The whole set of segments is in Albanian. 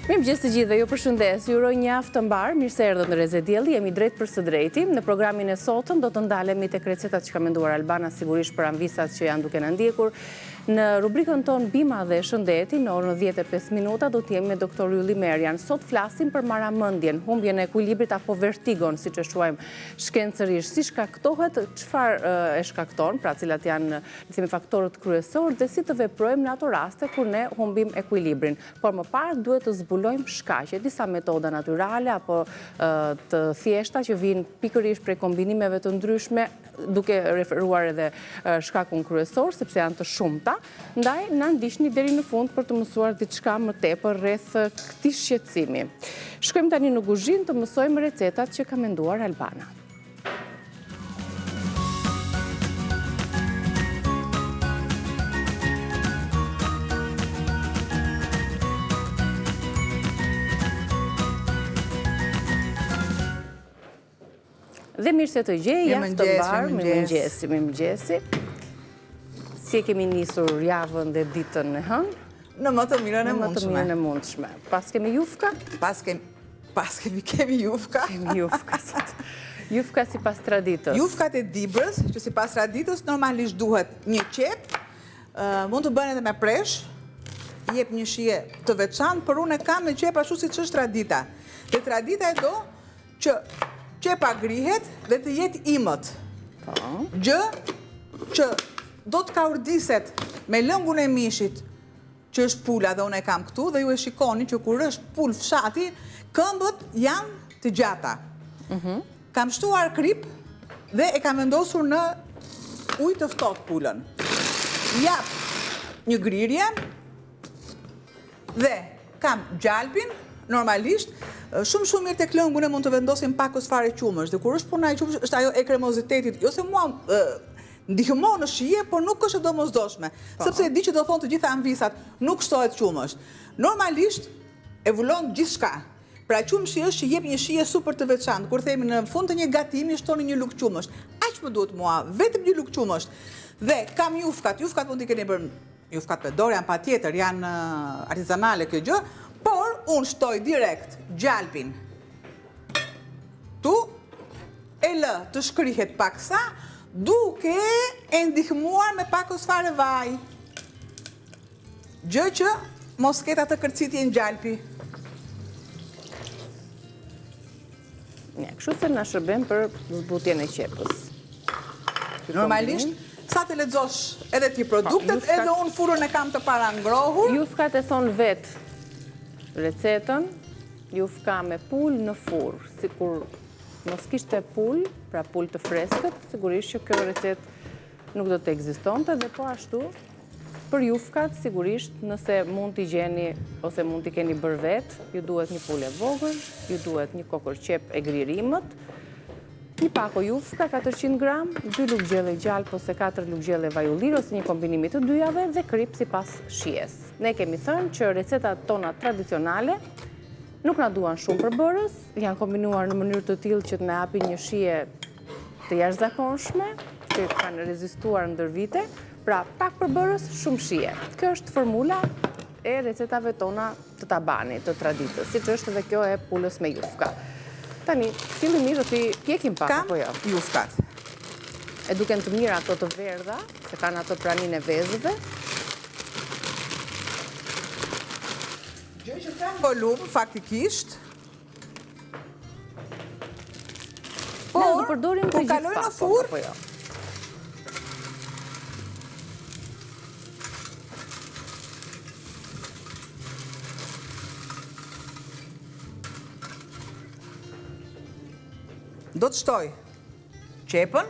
Mirëmëngjes të gjithëve, ju përshëndes. Ju uroj një javë të mbar. Mirë se erdhët në Reze Dielli. Jemi drejt për së drejti. Në programin e sotëm do të ndalemi tek recetat që ka menduar Albana, sigurisht për anvisat që janë duke na ndjekur. Në rubrikën tonë Bima dhe Shëndeti, në orën 10:05 minuta, do të jemi me doktor Ylli Merjan. Sot flasim për maramendjen, humbjen e ekuilibrit apo vertigon, siç e quajmë shkencërisht. Si shkaktohet, çfarë e shkakton, pra cilat janë, themi, faktorët kryesorë dhe si të veprojmë në ato raste kur ne humbim ekuilibrin. Por më parë duhet të zbulojmë shkaqe, disa metoda natyrale apo të thjeshta që vijnë pikërisht prej kombinimeve të ndryshme, duke referuar edhe shkakun kryesor, sepse janë të shumta. Ndaj, na ndiqni deri në fund për të mësuar diçka më tepër rreth këtij shqetësimi. Shkojmë tani në kuzhinë të mësojmë recetat që ka menduar Albana. Dhe mirë se të gjej, javë të mbar, mirëmëngjesi. Si e kemi nisur javën dhe ditën e hënë? Në më të mirën e mundshme. Pas kemi jufka? Kemi jufka. Kemi jufka sot. Jufka si pas traditës. Jufkat e dibrës, që si pas traditës, normalisht duhet një qep, mund të bënë edhe me presh, jep një shije të veçantë, për unë e kam me qep ashtu si që është tradita. Dhe tradita e do që qepa grihet dhe të jetë imët. Gjë që do të ka urdiset me lëngun e mishit, që është pula dhe unë e kam këtu, dhe ju e shikoni që kur është pul fshati, këmbët janë të gjata. Kam shtuar krip dhe e kam vendosur në ujë të ftohtë pulën. Jap një grirje dhe kam gjalpin, normalisht, shumë mirë tek lëngun e mund të vendosim pak ose fare qumësh, dhe kur është puna e qumësh, është ajo e kremozitetit, jo se mua ndihmon në shije, por nuk është e domosdoshme, sepse e di që do thonë të gjitha anvisat, nuk shtohet qumësh. Normalisht e vullon gjithçka. Pra qumëshi është që jep një shije super të veçantë. Kur themi në fund të një gatimi shtoni një lugë qumësh. Aq më duhet mua, vetëm një lugë qumësh. Dhe kam jufkat mund t'i keni bërë jufkat me dorë, janë patjetër, janë artizanale kjo gjë, por unë shtoj direkt gjalpin. Tu e lë të shkrihet paksa, duke e ndihmuar me pak ose fare vaj. Gjë që mos ketë atë kërcitje në gjalpi. Kështu se na shërben për zbutjen e qepës. Normalisht, sa të lexosh edhe ti produktet, edhe unë furën e kam të parangrohur. Jufkat e thon vet recetën, jufka me pul në furr, sikur mos kishte pul, pra pul të freskët, sigurisht që kjo recet nuk do të ekzistonte, dhe po ashtu për jufkat, sigurisht nëse mund t'i gjeni ose mund t'i keni bërë vet, ju duhet një pul e vogël, ju duhet një kokër qep e gririmët, një pako jufka 400 gram, 2 lugë gjelle gjalp ose 4 lugë gjelle vaj ulliri ose një kombinimi të dyjave dhe krip sipas shijes. Ne kemi thënë që recetat tona tradicionale nuk na duan shumë përbërës, janë kombinuar në mënyrë të tillë që të na japin një shije të jashtëzakonshme, që kanë rezistuar ndër vite, pra pak përbërës, shumë shije. Kjo është formula e recetave tona të tabanit, të traditës, siç është edhe kjo e pulës me jufka. Tani, fillimisht do t'i pjekim pak apo jo? Kam jufkat. E duken të mira ato të verdha, se kanë ato praninë e vezëve. Gjë që kam volum, faktikisht. Ne do përdorim të gjithë kaloj në furrë, apo jo? do të shtoj qepën,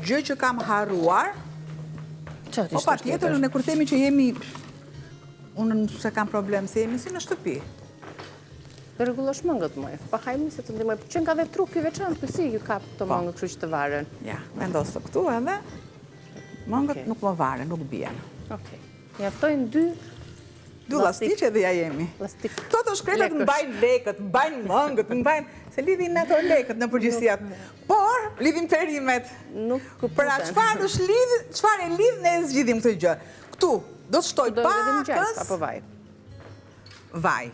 gjë që kam harruar, po pa tjetër, në kur themi që jemi, unë se kam problem, se jemi si në shtëpi. Rregullosh mëngët moj, pa hajmi se të ndihmoj. Që ka dhe trupi veçantë, si ju kap të mëngët, kështu që të varen. Ja, vendos të këtu edhe, mëngët nuk më varen, nuk bien. Okej. Mjaftojnë 2 Du lastikë dhe ja jemi. Këto të shkretat mbajnë lekët, mbajnë mëngët, se lidhin në ato lekët në përgjësijat. Por, lidhin perimet. Pra, qëfar e lidh ne e zgjidhim këtë gjë? Këtu, do të shtoj pakës... Apo vaj? Vaj.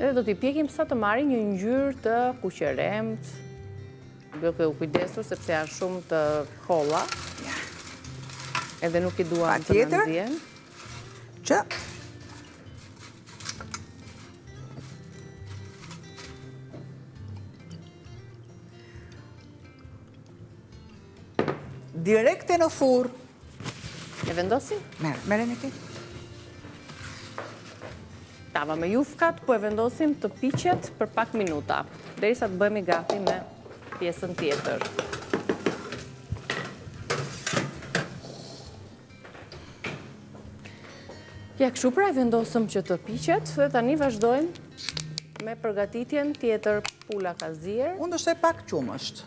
Edhe do t'i pjekim sa të marri një ngjyrë të kuqeremt, duke u kujdesur sepse janë shumë të holla. Edhe nuk I duam të nëndzien. Që? Direkte në furr. E vendosim? Mere një ti. Tava me jufkat, po e vendosim të piqet për pak minuta, derisa të bëhemi gati me pjesën tjetër. Ja, kështu pra e vendosëm që të piqet dhe tani vazhdojmë me përgatitjen tjetër. Pula ka zier. Unë do shtoj pak qumësht.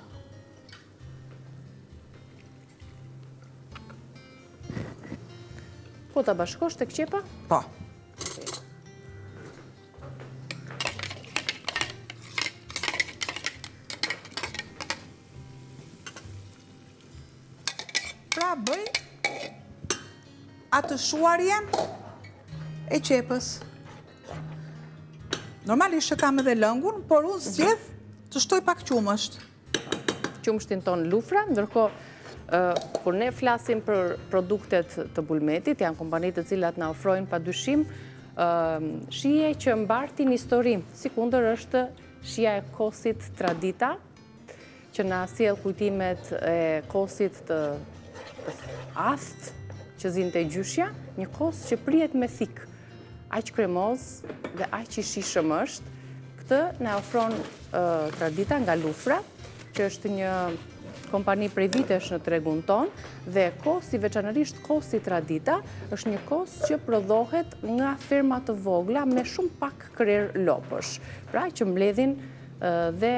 Po ta bashkosh tek qepa? Po. Pra bëj atë shuarjen e qepës. Normalisht që kam edhe lëngun, por unë zgjedh të shtoj pak qumësht. Qumështin ton lufra, ndërkohë kur ne flasim për produktet të Bulmetit, janë kompanitë të cilat na ofrojnë padyshim shije që mbartin histori. Sikundër është shija e kosit Tradita, që na sjell kujtimet e kosit të ast, që zinte gjyshja, një kos që prihet me thik, aq kremoz dhe aq I shishëm është. Këtë na ofron Tradita nga Lufra, që është një kompani prej vitesh në tregun ton, dhe kosi, veçanërisht kosi Tradita, është një kos që prodhohet nga firma të vogla me shumë pak krer lopësh, pra që mbledhin dhe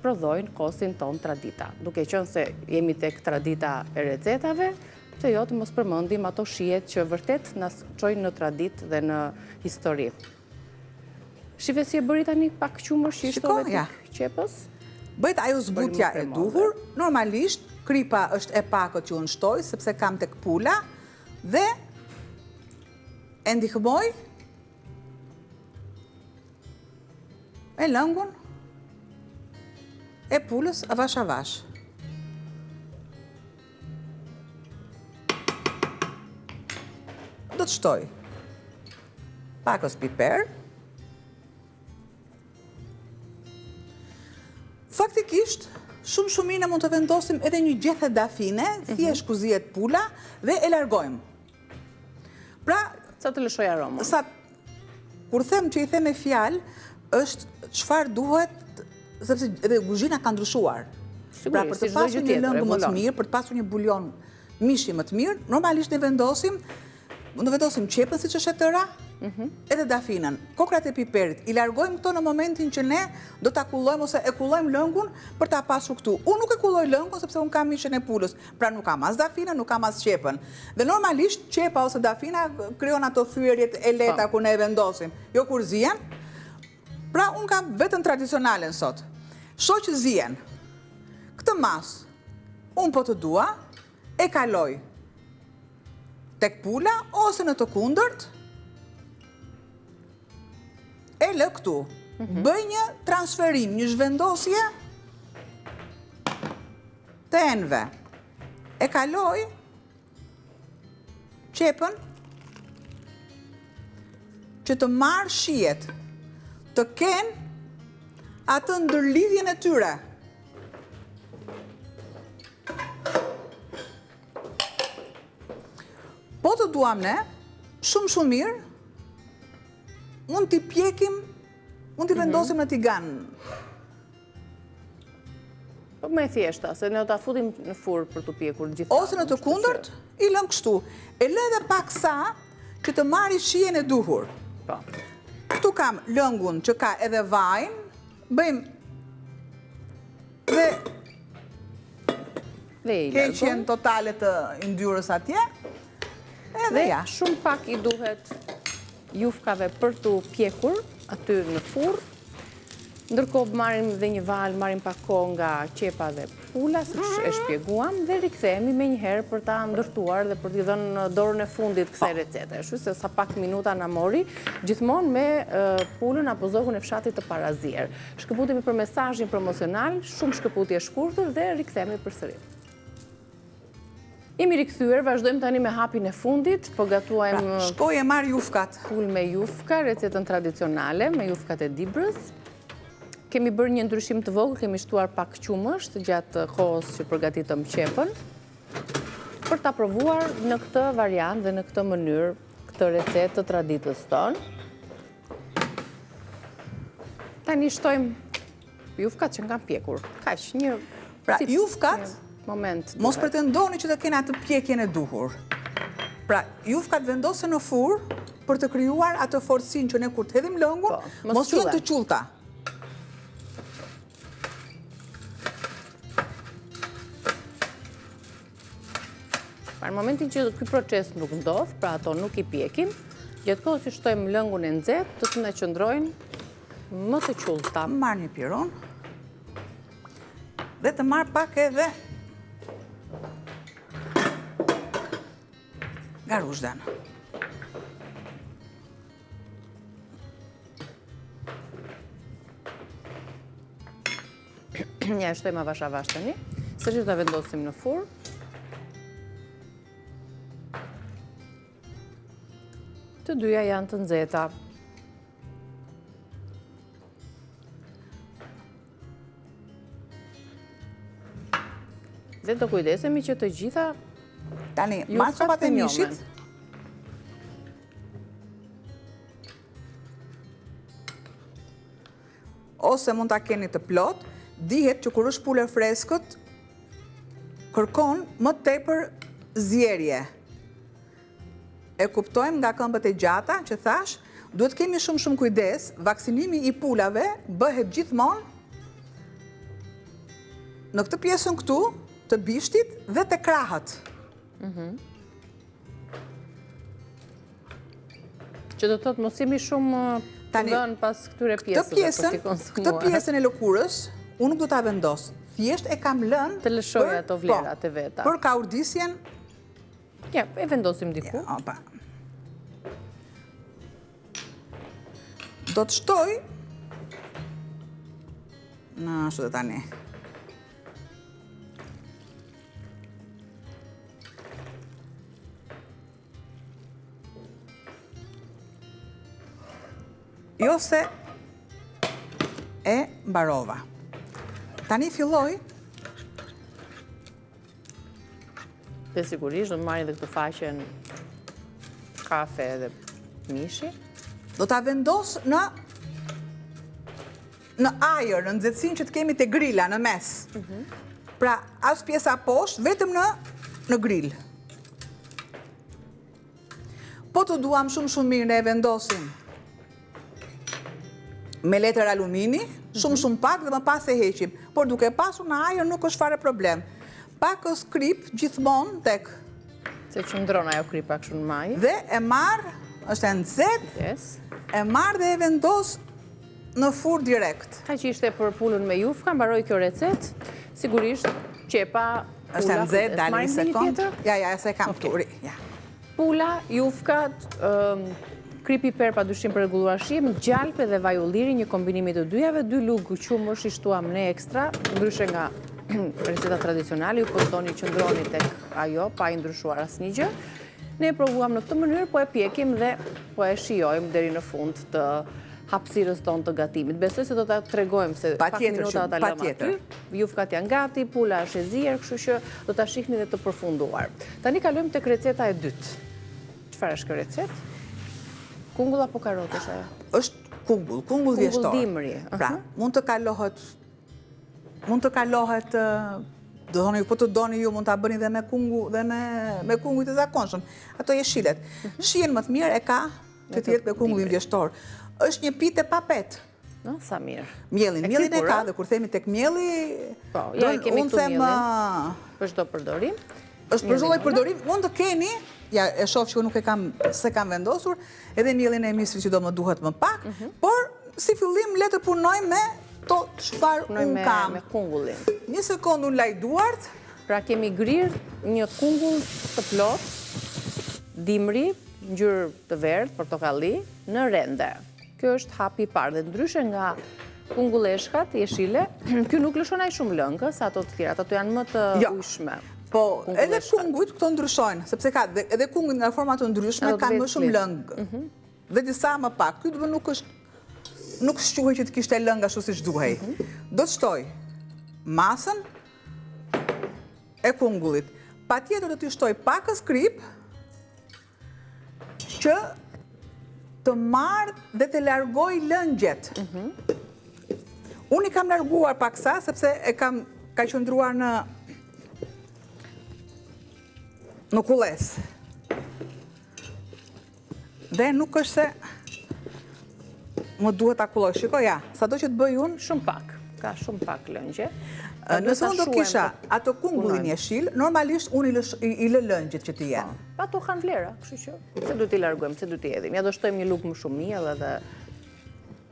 prodhojnë kosin ton Tradita. Duke qenë se jemi tek Tradita e recetave, të jo të mos përmendim ato shijet që vërtet na çojnë në tradit dhe në histori. Shive si e bëri tani pak qumësh që shtove tek qepës? Bëjt ajo zbutja e duhur, normalisht kripa është e pakët që unë shtoj, sepse kam tek pula, dhe e ndihmoj e lëngun e pulës avash avash. Do të shtoj pakës piper. Faktikisht, shuminë mund të vendosim edhe një gjethe dafine, thjesht kuzihet pula dhe e largojmë. Pra, sa të lëshoj aromën? Kur them që I them me fjalë, është çfarë duhet, sepse edhe kuzhina ka ndryshuar. Pra, për të pasur një lëngu më të mirë, për të pasur një buljon mishi më të mirë, normalisht ne vendosim qepën siç është e tëra, edhe dafinën, kokrat e piperit. I largojmë këto në momentin që ne do ta kullojmë ose e kullojmë lëngun për ta pasur këtu. Unë nuk e kulloj lëngun sepse unë kam mishën e pulës, pra nuk kam as dafinën, nuk kam as qepën. Dhe normalisht qepa ose dafina krijon ato thyerjet e lehta ku ne e vendosim, jo kur zihen. Pra unë kam vetëm tradicionalen sot. Shoh që zihen. Këtë mas, unë po të dua, e kaloj tek pula ose në të kundërt, e lë këtu. Bëj një transferim, një zhvendosje të enve. E kaloj qepën që të marrë shijet, të kenë atë ndërlidhjen e tyre. Po të duam ne, shumë mirë, mund t'i pjekim, mund t'i vendosim në tigan. Po me thjeshta, se ne o t'a futim në furr për t'u pjekur gjitha. Ose në të kundërt, I lëm kështu. E lë edhe pak sa që të marri shijen e duhur. Këtu kam lëngun që ka edhe vajnë, bëjmë dhe heqjen totale të yndyrës atje, Edhe ja. Shumë pak I duhet jufkave për të pjekur aty në furrë. Ndërkohë marrim dhe një valë, marrim pak kohë nga qepa dhe pula, siç e shpjeguam, dhe rikthehemi menjëherë për ta ndërtuar dhe për t'i dhënë dorën e fundit kësaj recete. Kështu se sa pak minuta na mori, gjithmonë me pulën apo zogun e fshatit të parazier. Shkëputemi për mesazhin promocional, shumë shkëputje e shkurtër dhe rikthehemi përsëri. Jemi rikthyer, vazhdojmë tani me hapin e fundit, po gatuajmë shkoj e marr jufkat. Pul me jufka, recetën tradicionale me jufkat e Dibrës. Kemi bërë një ndryshim të vogël, kemi shtuar pak qumësht gjatë kohës që përgatitëm qepën, për ta provuar në këtë variant dhe në këtë mënyrë këtë recetë të traditës tonë. Tani shtojmë jufkat që nga pjekur. Kaq, një Pra, jufkat, moment. mos pretendoni që të kena atë pjekjen e duhur. Pra, jufkat vendosen në furrë për të krijuar atë forcinë që ne kur të hedhim lëngun, mos jenë të qullta. Në momentin që ky proces nuk ndodh, pra ato nuk I pjekin, gjatë kohës që shtojmë lëngun e nxehtë, të të na qëndrojnë më të qullta. Marr një piron dhe të marr pak edhe garuzhden. Ja shtojmë avash avash tani. Sërish ta vendosim në furrë. Të dyja janë të nxehta. Dhe të kujdesemi që të gjitha Tani, marr copat e mishit. Ose mund ta keni të plot, dihet që kur është pulë e freskët, kërkon më tepër zjerje. E kuptojmë nga këmbët e gjata që thash, duhet kemi shumë kujdes, vaksinimi I pulave bëhet gjithmonë në këtë pjesën këtu, të bishtit dhe të krahët. Që do të thotë mos jemi shumë të dhënë pas këtyre pjesëve. Këtë pjesën e lëkurës, unë nuk do ta vendos. Thjesht e kam lënë të lëshoj ato vlerat e veta. Për kaurdisjen. Ja, e vendosim diku. Do të shtoj në ashtu dhe tani. Jo se e mbarova. Tani filloj. Dhe sigurisht do të marrin dhe këtë faqen kafe dhe mishi. Do ta vendos në ajër, në nxehtësinë që të kemi te grila në mes. Pra, as pjesa poshtë, vetëm në grill. Po të duam shumë mirë, ne e vendosim me letër alumini, shumë pak dhe më pas e heqim. Por duke pasur në ajër nuk është fare problem. Pak krip gjithmonë tek. Se qëndron ajo kripa kështu në maj. Dhe e marr, është e nxehtë. E marr dhe e vendos në furrë direkt. Ka që ishte për pulën me jufka, mbaroi kjo recetë. Sigurisht qepa, pula, është e nxehtë, dali një sekond. Ja, se kam këtu. Pula, jufkat, kripi per pa dyshim për rregulluar shijem, gjalpe dhe vaj ulliri, një kombinimi të dyjave, 2 lugë qumësh I shtuam ne ekstra, ndryshe nga receta tradicionale, ju postoni qëndroni tek ajo, pa I ndryshuar asnjë gjë. Ne e provuam në këtë mënyrë, po e pjekim dhe po e shijojmë deri në fund të hapësirës tonë të gatimit. Besoj se do ta tregojmë se pak minuta ta lëmë aty. Jufkat janë gati, pula është e zier, kështu që do ta shihni dhe të përfunduar. Tani kalojmë tek receta e dytë. Çfarë është kjo recetë? Kungull apo karotë është ajo? Është kungull vjeshtor. Kungull dimri. Pra, mund të kalohet, do thoni, po të doni ju, mund ta bëni dhe me kungull të zakonshëm. Ato jeshilet. Shijen më të mirë e ka që të jetë me kungullin vjeshtor. Është një pite pa pet. Sa mirë. Mielin e ka, dhe kur themi tek mielli, po, ja kemi këtu mielin. Për çdo përdorim. Është për çdo lloj përdorim, mund të keni ja e shoh që nuk se kam vendosur, edhe mielin e misrit që do më duhet më pak, por si fillim le të punoj me to çfarë unë kam. Me kungullin. Një sekond unë laj duart. Pra kemi grirë një kungull të plot, dimri, ngjyrë të verdhë, portokalli, në rende. Kjo është hapi i parë dhe ndryshe nga kungulleshkat jeshile, kjo nuk lëshon ai shumë lëngë sa ato të tjera, ato janë më të ujshme. Po, edhe kungujt këto ndryshojnë, sepse ka edhe kungujt nga forma të ndryshme kanë më shumë lëngë. Dhe disa më pak. Ky do nuk shquhej që të kishte lëngë ashtu siç duhej. Do të shtoj masën e kungullit. Patjetër do t'i shtoj pakës krip që të marrë dhe të largoj lëngjet. Unë i kam larguar paksa, sepse ka qëndruar në kulles. Dhe nuk është se më duhet ta kulloj. Shiko, ja, sado që të bëj unë... Shumë pak, ka shumë pak lëngje. Nëse unë do kisha ato kungullin jeshil, normalisht unë i lë lëngjet që t'i jenë. Pa to kanë vlera, kështu që se du t'i largojmë, se du t'i edhim. Ja do shtojmë një lukë më shumë miell edhe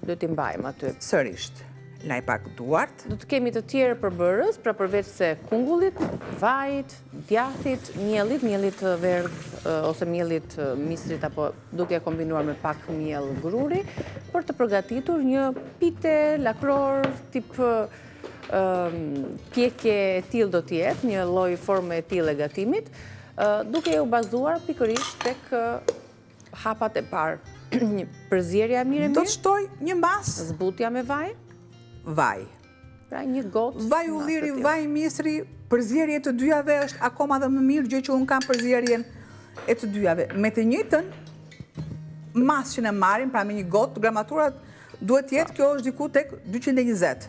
do t'i mbajmë aty. Sërisht, laj pak duart. Do të kemi të tjerë përbërës, pra përveç se kungullit, vajit, djathit, miellit verdh ose miellit misrit apo duke kombinuar me pak miell gruri, për të përgatitur një pite, lakror, tip pjekje e tillë do t'jetë, një lloj forme e tillë e gatimit, duke u bazuar pikërisht tek hapat e parë. Një përzierja mirë. Do të shtoj një mas. Zbutja me vaj. Vaj. Pra një gotë. Vaj ulliri, vaj misri, përzierje të dyjave është akoma dhe më mirë, gjë që unë kam përzierjen e të dyjave. Me të njëjtën mas që ne marrim, pra me një gotë, gramaturat duhet jetë, kjo është diku tek 220.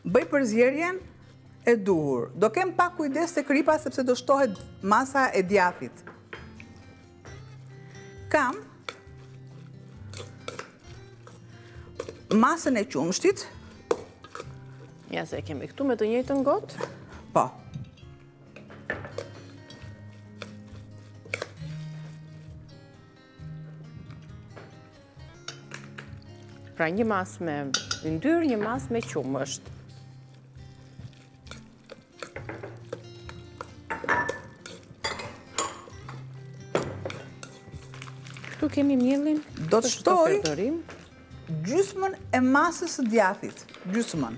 Bëj përzierjen e duhur. Do kem pak kujdes të kripa, sepse do shtohet masa e djathit. Kam masën e qumshtit. Ja se kemi këtu me të njëjtën gotë. Po. Pra një mas me yndyrë, një mas me qumësht. Këtu kemi mielin. Do të shtoj gjysmën e masës së djathit. Gjysmën.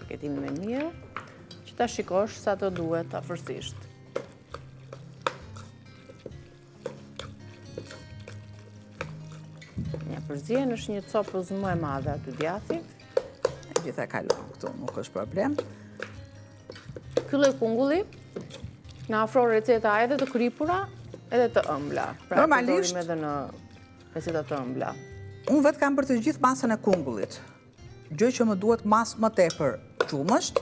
Paketin me mirë, që ta shikosh sa të duhet afërsisht. Përzien është një copës më e madhe aty djathi. Gjitha kalon këtu, nuk është problem. Ky lloj kungulli na afron receta edhe të kripura, edhe të ëmbla. Pra, normalisht edhe në receta të ëmbla. Unë vetë kam për të gjithë masën e kungullit. Gjë që më duhet mas më tepër qumësht.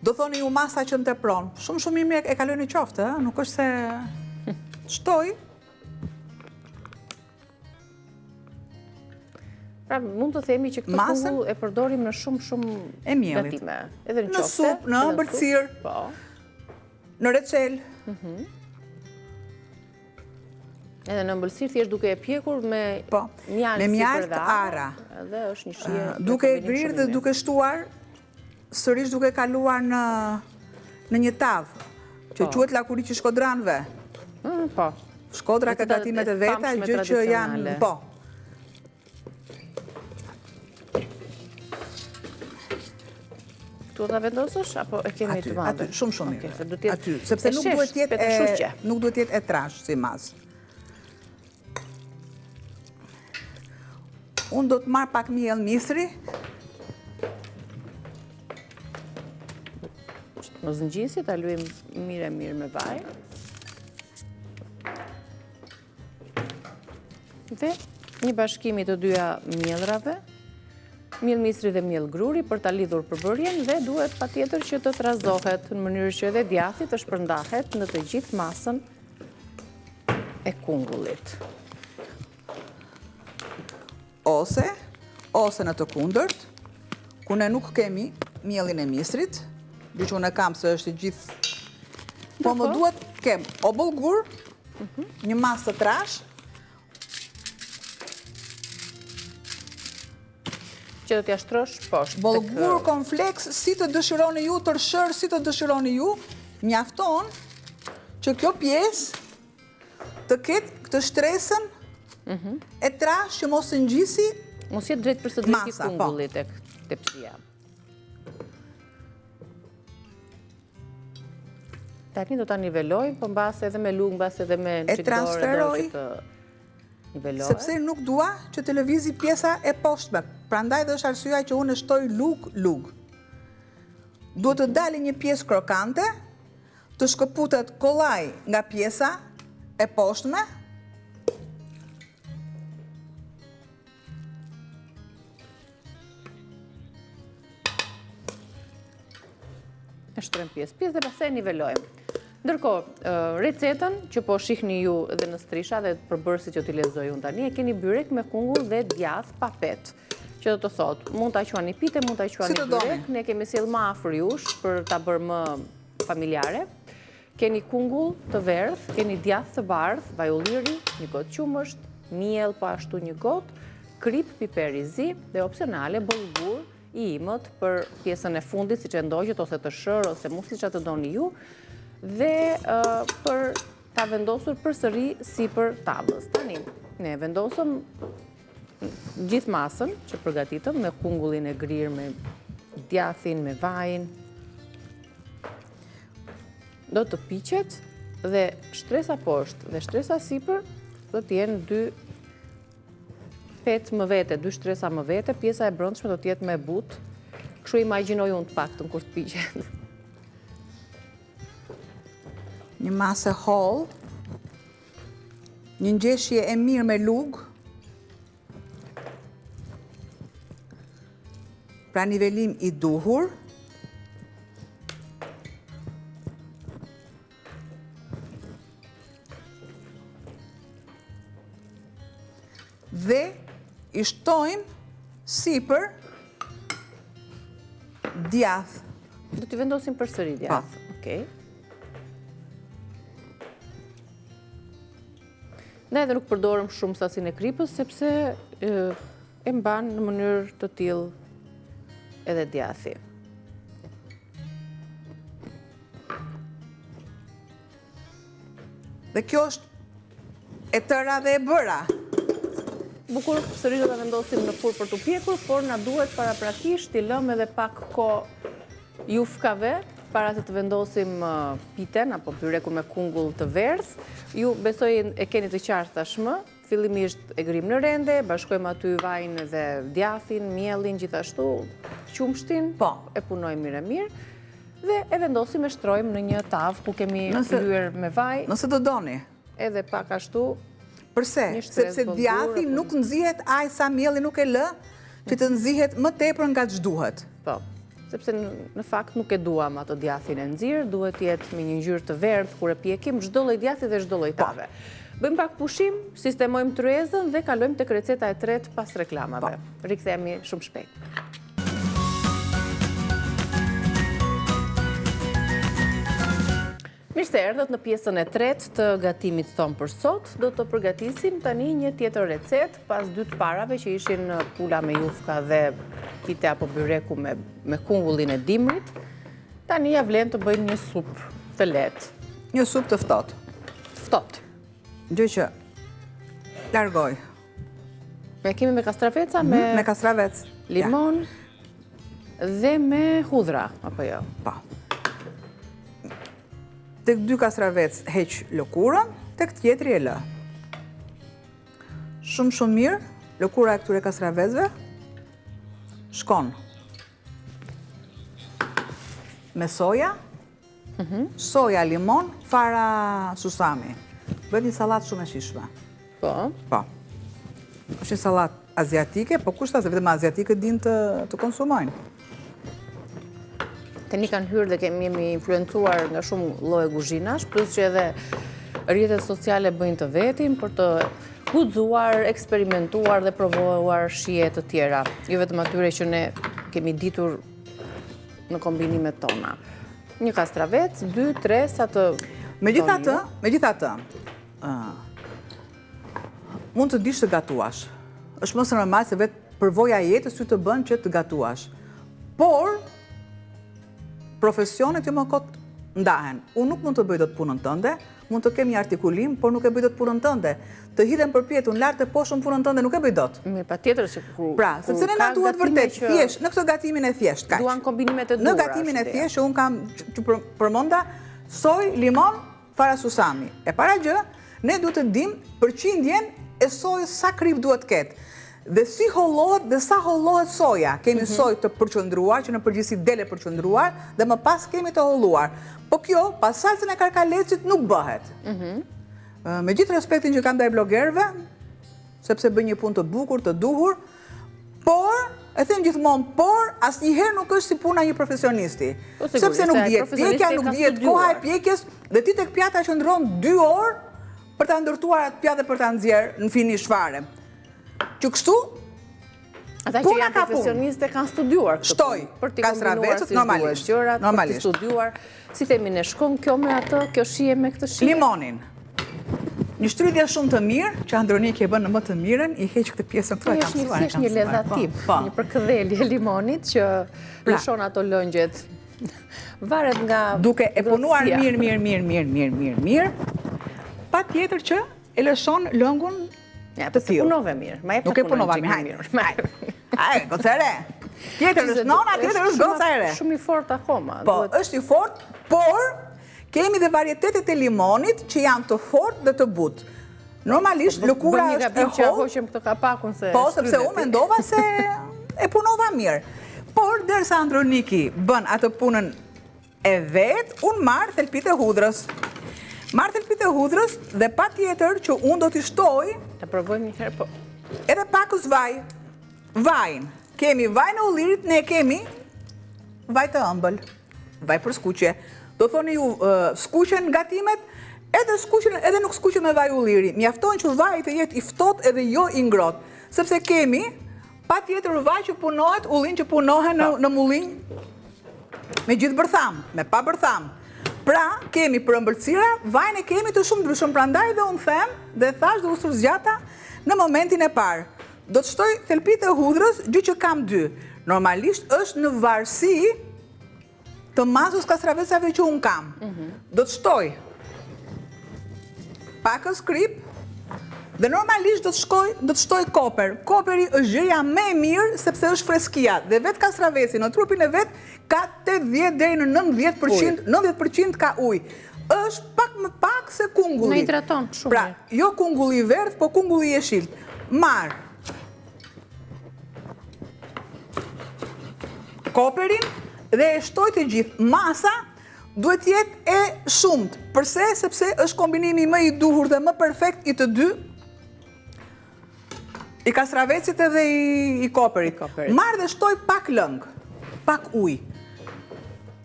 Do thoni ju masa që më tepron. Shumë i mirë e kaloj në qoftë, nuk është se shtoj. Pra, mund të themi që këtë kungull e përdorim në shumë gatime. Edhe në qofte. Në supë, në ëmbëlsirë, në recel. Edhe në ëmbëlsirë thjesht duke e pjekur me mjaltë të ara. Edhe është një shije. Duke e grirë dhe duke shtuar, sërish duke kaluar në një tavë, që quhet lakuri që shkodranëve. Po. Shkodra ka gatimet e veta, gjë që janë, po. Tu ta vendosësh apo e kemi të madhe? Aty, shumë mirë. Aty, sepse nuk duhet jetë e trashë si masë. Unë do të marr pak miell misri. Mos ngjisi, ta luajm mirë me vaj. Dhe një bashkimi të dyja mjellrave, miell misri dhe miell gruri për ta lidhur përbërjen dhe duhet patjetër që të trazohet në mënyrë që edhe djathi të shpërndahet në të gjithë masën e kungullit. Ose në të kundërt, ku ne nuk kemi miellin e misrit, gjë që unë kam se është i gjithë, po më duhet kem o bollgur, një masë të trash, që do t'ja shtrosh poshtë. Bollgur kompleks, si të dëshironi ju, tërshër, si të dëshironi ju, mjafton që kjo pjesë të ketë këtë shtresën e trash që mos të ngjisi mos jetë drejt për së drejti kungullit tek tepsia. Tani do ta niveloj, po mbas edhe me lugë, mbas edhe me transferoj, të niveloj. Sepse nuk dua që të lëvizi pjesa e poshtme. Prandaj dhe është arsyeja që unë shtoj lugë. Duhet të dalë një pjesë krokante, të shkëputet kollaj nga pjesa e poshtme. E shtrojmë pjesë dhe pastaj nivelojmë. Ndërkohë, recetën që po shihni ju dhe në strisha dhe përbërësit që t'i lexoj unë tani, e keni byrek me kungull dhe djath pa petë. Që do të thotë, mund t'a quani pite, mund t'a quani byrek, ne kemi sjell më afër jush për ta bërë më familjare. Keni kungull të verdh, keni djath të bardh, vaj ulliri, një gotë qumësht, miell po ashtu një gotë, krip, piper i zi dhe opsionale bollgur i imët për pjesën e fundit, siç e ndoqët ose të shër ose musli që të doni ju, dhe për ta vendosur përsëri sipër tavës. Tani, ne vendosëm gjithë masën që përgatitëm me kungullin e grirë, me djathin, me vajin. Do të piqet dhe shtresa poshtë dhe shtresa sipër do të jenë dy petë më vete, dy shtresa më vete, pjesa e brendshme do të jetë më butë. Kështu imagjinoj unë të paktën kur të piqet. Një masë holl, një ngjeshje e mirë me lugë, pra nivelim i duhur, dhe i shtojmë sipër djath. Do t'i vendosim përsëri djath. Okej. Ne edhe nuk përdorëm shumë sasinë e kripës, sepse e mban në mënyrë të tillë edhe djathi. Dhe kjo është e tëra dhe e bëra. Bukur, sërish do ta vendosim në furrë për t'u pjekur, por na duhet paraprakisht t'i lëmë edhe pak kohë jufkave para se të vendosim piten apo byreku me kungull të verdh. Ju besoj e keni të qartë tashmë. Fillimisht e grim në rende, bashkojmë aty vajin dhe djathin, miellin, gjithashtu qumshtin, e punojmë mirë dhe e vendosim e shtrojmë në një tavë ku kemi lyer me vaj. Nëse do doni. Edhe pak ashtu. Përse? Sepse djathi nuk nxihet aq sa mielli nuk e lë, që të nxihet më tepër nga ç'duhet. Po. Sepse në fakt nuk e duam ato djathin e nxirr, duhet të jetë me një ngjyrë të verdhë kur e pjekim çdo lloj djathi dhe çdo lloj tave. Bëjmë pak pushim, sistemojmë tryezën dhe kalojmë tek receta e tretë pas reklamave. Rikthehemi shumë shpejt. Mirë se erdhët në pjesën e tretë të gatimit tonë për sot. Do të përgatisim tani një tjetër recetë pas dy të parave që ishin pula me jufka dhe pite apo byreku me kungullin e dimrit. Tani ja vlen të bëjmë një supë të lehtë. Një supë të ftohtë. Ftohtë. Gjë që largoj. Kemi me kastraveca, me kastravec, limon dhe me hudhra, apo jo? Po. Tek dy kastravec heq lëkurën, tek tjetri e lë. Shumë mirë, lëkura e këtyre kastravecve shkon me soja, soja, limon, fara susami. Bëhet një sallatë shumë e shijshme. Po. Po. është një sallatë aziatike, po kushta se vetëm aziatike din të konsumojnë. Tani kanë hyrë dhe jemi influencuar nga shumë lloje kuzhinash, plus që edhe rrjetet sociale bëjnë të vetin për të guxuar, eksperimentuar dhe provuar shije të tjera, jo vetëm atyre që ne kemi ditur në kombinimet tona. Një kastravec, 2, 3, sa të... Megjithatë, mund të dish të gatuash. Është mos e normal se vetë përvoja e jetës ty të bën që të gatuash. Por, profesionet jo më kot ndahen. Unë nuk mund të bëj dot punën tënde, mund të kem një artikulim, por nuk e bëj dot punën tënde. Të hidhem përpjet, unë lart e poshtë punën tënde nuk e bëj dot. Mirë, patjetër se kur. Pra, sepse ne na duhet vërtet thjesht, në këtë gatimin e thjesht, kaq. Duan kombinimet e duhura. Në gatimin e thjesht, unë kam që përmenda soj, limon, fara susami. E para gjë, ne duhet të dimë përqindjen e sojës sa krip duhet ketë. Dhe si hollohet dhe sa hollohet soja. Kemi sojë të përqendruar, që në përgjithësi dele përqendruar, dhe më pas kemi të holluar. Po kjo, pas salcën e karkalecit, nuk bëhet. Me gjithë respektin që kam ndaj blogerëve, sepse bëj një punë të bukur, të duhur, por, e them gjithmonë, por, asnjëherë nuk është si puna një profesionisti. Sepse nuk dihet pjekja, nuk dihet koha e pjekjes, dhe ti tek pjata qëndron 2 orë për ta ndërtuar atë pjatë për ta nxjerrë në finish fare. Që kështu, ata që janë profesionistë kanë studiuar këtë punë, për t'i kombinuar si duhet gjërat, për t'i studiuar, si themi ne shkon kjo me atë, kjo shije me këtë shije. Limonin. Një shtrydhje shumë të mirë, që Androniki e bën në më të mirën, i heq këtë pjesën këtu e kam thuar. Është një ledhatim, një përkëdhelje e limonit që lëshon ato lëngjet. Varet nga duke e punuar mirë, patjetër që e lëshon lëngun të tillë. Punove mirë, ma jep të punove mirë. Ajë, goca e re. Tjetër është nona, tjetër është goca e re. Shumë i fort akoma. Po, është i fort, por kemi dhe varietetet e limonit që janë të fort dhe të butë. Normalisht, lëkura është e hollë. Po, sepse unë mendova se e punova mirë. Por, derisa Androniki bën atë punën e vetë, unë marrë thelpit e hudrës. Marrë thelpit e hudrës dhe pa tjetër që unë do t'i shtoj... Ta provojmë një herë, po. Edhe pakës vaj. Vajnë. Kemi vaj në ullirit, ne kemi vaj të ëmbël. Vaj për skuqe. Do thoni ju, skuqen gatimet, edhe nuk skuqen me vaj ulliri. Mjaftojnë që vaj të jetë i ftohtë edhe jo i ngrohtë. Sepse kemi pa tjetër vaj që punohet, ullin që punohet në mullin me gjithë bërtham, me pa bërtham. Pra, kemi për ëmbëlsira, vajnë e kemi të shumë ndryshëm, prandaj dhe unë them, dhe thash dhe usur zgjata në momentin e parë. Do të shtoj thelpit e hudrës, gjë që kam 2. Normalisht është në varësi të masës kastravecave që unë kam. Do të shtoj pakës krip, dhe normalisht do të shtoj koper. Koperi është gjëja me mirë, sepse është freskia. Dhe vetë kastraveci në trupin e vetë ka 80 deri në 90% ka ujë. Është pak më pak se kungulli. Në hidraton shumë. Pra, jo kungulli i verdh, po kungulli i jeshilt. Marë koperin dhe e shtoj të gjithë. Masa duhet jetë e shumët. Përse? Sepse është kombinimi më i duhur dhe më perfekt i të dy, i kastravecit edhe i koperit. Marë dhe shtoj pak lëngë, pak ujë.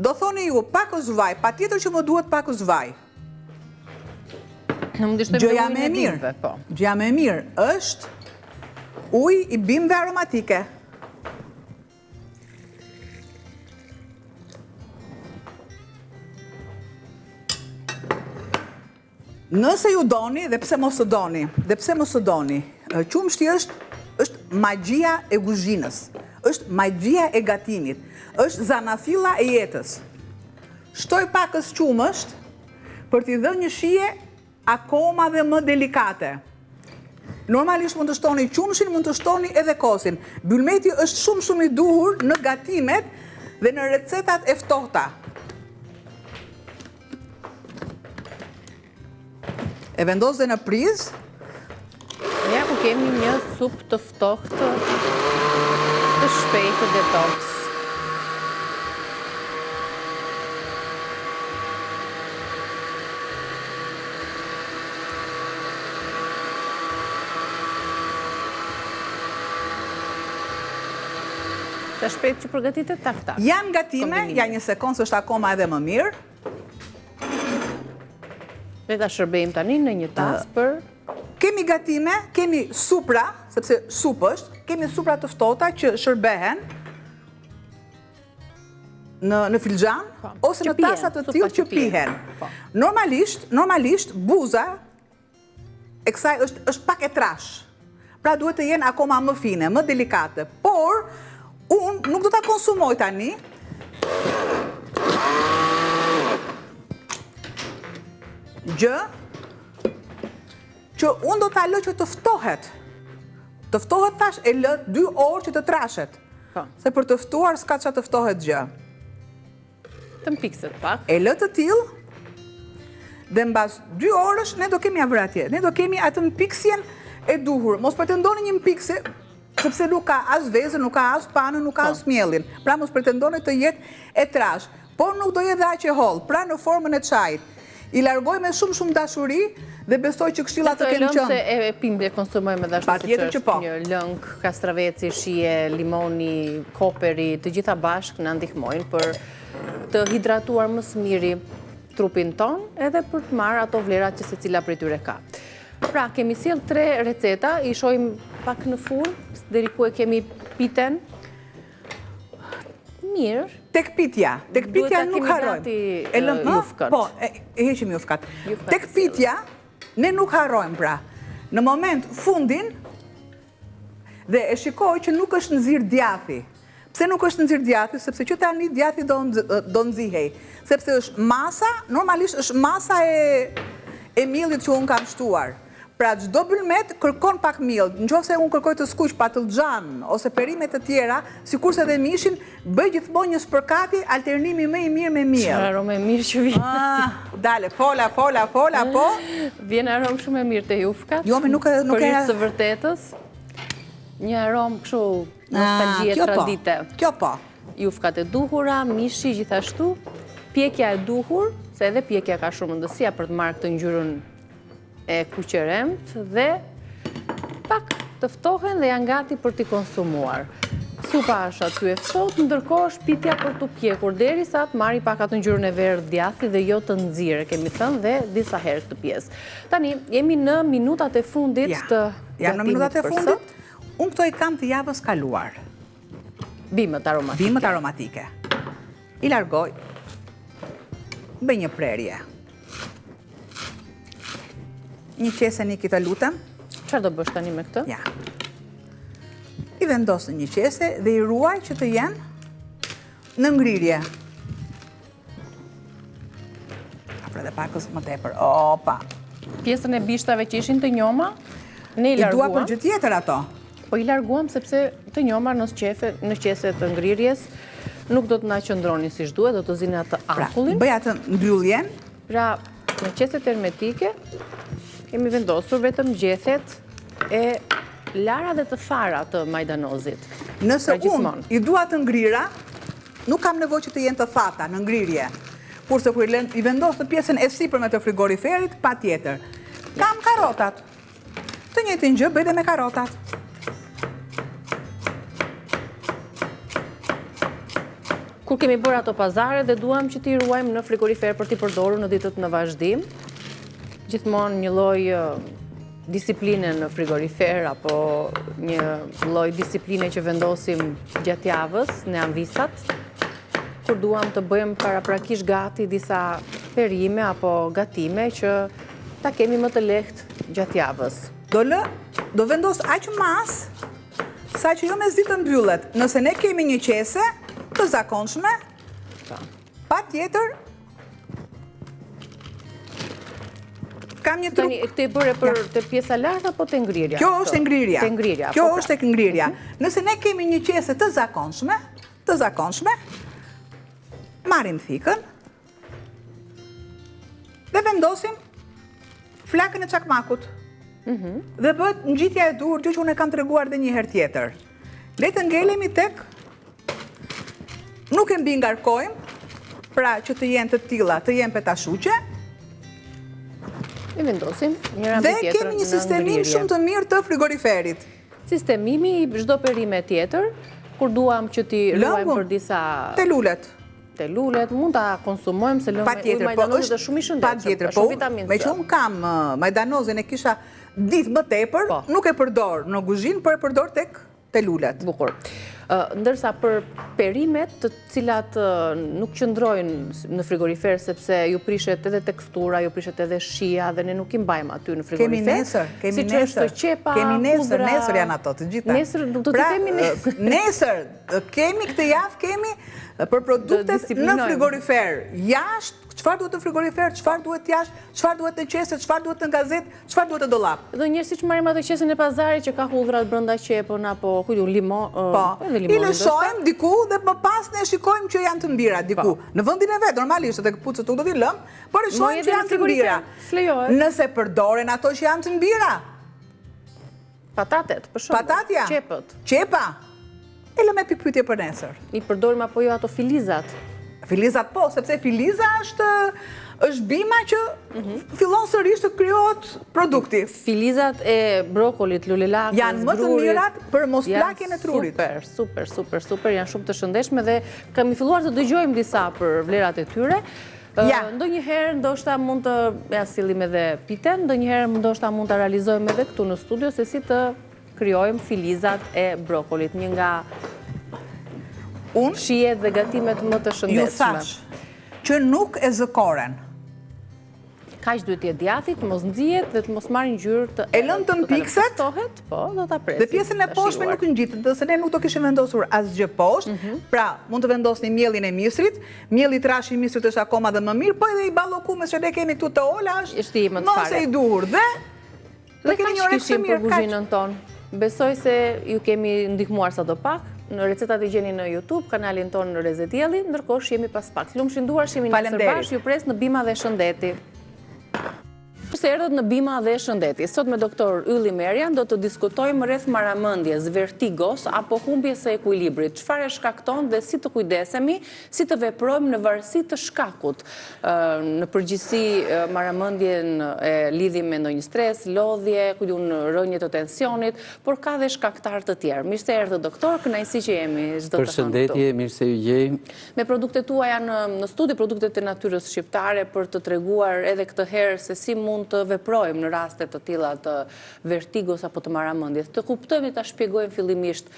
Do thoni ju, pakës vaj, pa tjetër që më duhet pakës vaj. Gjëja me mirë, gjëja me mirë është ujë i bimëve aromatike. Nëse ju doni, dhe pse mos të doni, qumshti është magjia e kuzhinës, është magjia e gatimit, është zanafilla e jetës. Shtoj pakës qumësht për t'i dhënë një shije akoma dhe më delikate. Normalisht mund të shtoni qumshin, mund të shtoni edhe kosin. Byllmeti është shumë i duhur në gatimet dhe në recetat e ftohta. E vendos dhe në prizë. Ja ku kemi një supë të ftohtë të shpejtë detox. Të shpejt që përgatitet tak. Janë gatime, ja një sekundë së është akoma edhe më mirë. Le ta shërbejmë tani në një tas për... Kemi gatime, kemi supra, sepse supë është, kemi supra të ftohta që shërbehen në filxhan, ose në tasat të tillë që pihen. Normalisht, buza e kësaj është pak e trash. Pra duhet të jenë akoma më fine, më delikate. Por, unë nuk do ta konsumoj tani. Gjë që unë do ta lë që të ftohet. Të ftohet tash e lë 2 orë që të trashet. Se për të ftuar s'ka çfarë të ftohet gjë. Të mpikset pak. E lë të tillë dhe mbas 2 orësh ne do kemi avratje. Ne do kemi atë mpiksjen e duhur. Mos pretendoni një mpikse, sepse nuk ka as vezën, nuk ka as panën, nuk ka as miellin. Pra mos pretendoni të jetë e trash, por nuk do jetë aq e holl. Pra në formën e çajit. I largoj me shumë dashuri dhe besoj që këshillat të kenë qenë. Se e pimë e konsumojmë edhe ashtu siç është një lëng, kastraveci, shije, limoni, koperi, të gjitha bashkë na ndihmojnë për të hidratuar më së miri trupin ton edhe për të marrë ato vlerat që secila prej tyre ka. Pra, kemi sjell 3 receta, i shojmë pak në furrë, deri ku e kemi piten. Mirë. Tek pitja nuk harrojmë. Po, e heqim jufkat. Tek pitja ne nuk harrojmë pra. Në moment fundin dhe e shikoj që nuk është nxirr djathi. Pse nuk është nxirr djathi? Sepse që tani djathi do nxihej. Sepse është masa, normalisht është masa e miellit që unë kam shtuar. Pra çdo bylmet kërkon pak miell. Nëse unë kërkoj të skuq patlıxhan ose perime të tjera, sikurse edhe mishin, bëj gjithmonë një spërkati, alternimi më i mirë me miell. Çfarë aromë e mirë që vjen. Dale, fola, po. Vjen aromë shumë e mirë te jufkat. Jo, nuk e së vërtetës. Një aromë kështu nostalgjie tradite. Kjo po. Jufkat e duhura, mishi gjithashtu, pjekja e duhur, se edhe pjekja ka shumë rëndësia për të marrë këtë ngjyrën e kuqeremt dhe pak të ftohen dhe janë gati për t'i konsumuar. Supa është aty e ftohtë, ndërkohë është pitja për t'u pjekur derisa të marri pak atë ngjyrën e verdhë djathi dhe jo të nxirë, kemi thënë dhe disa herë këtë pjesë. Tani jemi në minutat e fundit të janë në minutat e fundit. Unë këto i kam të javës kaluar. Bimët aromatike. I largoj. Bëj një prerje. Një qese Niki të lutem. Çfarë do bësh tani me këtë? Ja. I vendos në një qese dhe i ruaj që të jenë në ngrirje. Afro dhe pakës më tepër. Opa. Pjesën e bishtave që ishin të njoma, ne i larguam. I dua për gjë tjetër ato. Po i larguam sepse të njoma në qese të ngrirjes nuk do të na qëndroni siç duhet, do të zinë atë akullin. Bëj atë mbylljen. Pra, në qeset hermetike kemi vendosur vetëm gjethet e lara dhe të fara të majdanozit. Nëse unë i dua të ngrira, nuk kam nevojë që të jenë të thata në ngrirje. Kurse kur i vendos në pjesën e sipërme të frigoriferit, patjetër. Kam karotat. Të njëjtin gjë bëj dhe me karotat. Kur kemi bërë ato pazare dhe duam që t'i ruajmë në frigorifer për t'i përdorur në ditët në vazhdim, gjithmonë një lloj disipline në frigorifer apo një lloj disipline që vendosim gjatë javës në anvisat, kur duam të bëjmë paraprakisht gati disa perime apo gatime që ta kemi më të lehtë gjatë javës. Do vendos aq mas sa që jo me zi të mbyllet. Nëse ne kemi një qese të zakonshme, patjetër kam një trup. Këtë i bëre për të pjesa lartë apo të ngrirja? Kjo është e ngrirja. Kjo është e ngrirja. Nëse ne kemi një qese të zakonshme, marrim thikën dhe vendosim flakën e çakmakut. Dhe bëhet ngjitja e duhur, gjë që unë e kam treguar edhe një herë tjetër. Le të ngelemi tek, nuk e mbi ngarkojmë, pra që të jenë të tilla, të jenë petashuqe. I vendosim njëra mbi tjetrën. Dhe kemi një sistemim shumë të mirë të frigoriferit. Sistemimi i çdo perime tjetër kur duam që t'i ruajmë për disa... Te lulet. Te lulet, mund ta konsumojmë se lëmë ujë majdanozit është shumë i shëndetshëm, shumë vitamin C. Me që unë kam majdanozin e kisha ditë më tepër, nuk e përdor në kuzhinë, por e përdor tek te lulet. Bukur. Ndërsa për perimet të cilat nuk qëndrojnë në frigorifer sepse ju prishet edhe tekstura, ju prishet edhe shia dhe ne nuk i mbajmë aty në frigorifer. Kemi nesër janë ato të gjitha. Nesër do të themi nesër kemi këtë javë kemi për produktet në frigorifer. Jashtë, çfarë duhet në frigorifer, çfarë duhet jashtë, çfarë duhet në qese, çfarë duhet në gazetë, çfarë duhet në dollap. Dhe njerëzit që marrim atë qesën e pazarit që ka hudhrat brenda qepën apo kujtu limon, I lëshojmë diku dhe më pas ne shikojmë që janë të mbira diku. Në vendin e vet, normalisht edhe këpucët do t'i lëm, por e shohim që janë të mbira. Nëse përdoren ato që janë të mbira. Patatet, për shembull. Patatja. Qepët. Qepa. E lëmë pikpyetje për nesër. I përdorim apo jo ato filizat? Filizat po, sepse filiza është bima që fillon sërish të krijohet produkti. Filizat e brokolit, lulelakës, janë më të mirat për mos plakjen e trurit. Super, janë shumë të shëndetshme dhe kemi filluar të dëgjojmë disa për vlerat e tyre. Ndonjëherë ndoshta mund të ja sillim edhe piten, ndonjëherë ndoshta mund ta realizojmë edhe këtu në studio se si të krijojmë filizat e brokolit, një nga shijet dhe gatimet më të shëndetshme. Ju thash që nuk e zëkoren. Kaq duhet jetë djathit, mos nxjihet dhe të mos marrë ngjyrë të e lënë të mpikset, po, do ta presim. Dhe pjesën e poshtme nuk ngjitet, se ne nuk do kishim vendosur asgjë poshtë. Pra, mund të vendosni miellin e misrit, mielli trashi i misrit është akoma dhe më mirë, po edhe i ballokumes që ne kemi këtu të ola është mos e i duhur dhe kemi një orë të mirë për kuzhinën tonë. Besoj se ju kemi ndihmuar sadopak. Në recetat i gjeni në YouTube, kanalin tonë në Rezetielli, ndërkohë shihemi pas pak. Lumshin duar, shihemi nesër bashkë, ju pres në Bima dhe Shëndeti. Se erdhët në Bima dhe Shëndeti. Sot me doktor Ylli Merian do të diskutojmë rreth maramendjes, vertigos apo humbjes së ekuilibrit. Çfarë shkakton dhe si të kujdesemi, si të veprojmë në varësi të shkakut. Në përgjithësi maramendjen e lidhim me ndonjë stres, lodhje, rënje të tensionit, por ka dhe shkaktar të tjerë. Mirë se erdhët doktor, kënaqësi që jemi çdo të hënë. Përshëndetje, mirë se ju gjej. Me produktet tuaja në studi, produktet e natyrës shqiptare për të treguar edhe këtë herë se si mund të veprojmë në rastet të tilla të vertigos apo të maramendjes. Të kuptojmë dhe ta shpjegojmë fillimisht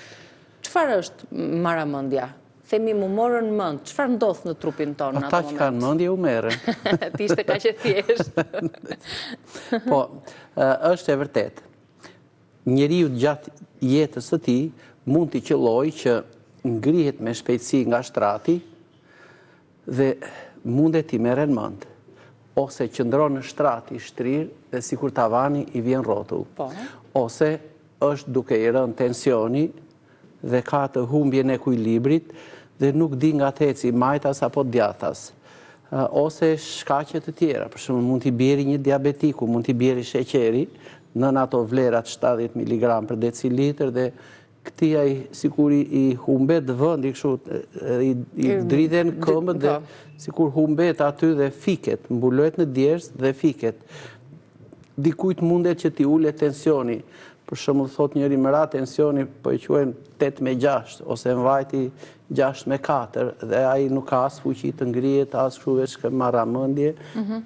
çfarë është maramendja. Themi mu morën mend, çfarë ndodh në trupin tonë në atë moment? Ata që kanë mendje u merren. Ti ishte kaq e thjeshtë. Po, është e vërtetë. Njeriu gjatë jetës së tij mund t'i qellojë që ngrihet me shpejtësi nga shtrati dhe mundet t'i merren mend. Ose qëndron në shtrati shtrirë dhe sikur tavani i vjen rrotull. Ose është duke i rënë tensioni dhe ka të humbjen e ekuilibrit dhe nuk di nga teci majtas apo djathtas. Ose shkaqe të tjera, për shembull mund t'i bjeri një diabetiku, mund t'i bjeri sheqeri nën ato vlerat 70 mg për decilitër dhe këtia sikur i humbet vëndi, i dridhen këmbët dhe sikur humbet aty dhe fiket, mbulohet në djersë dhe fiket. Dikujt mundet që t'i ulet tensioni. Për shembull thot njëri më ra tensioni, po e quajnë 8/6 ose mbajti 6/4 dhe ai nuk ka as fuqi të ngrihet, as kështu veç maramendje,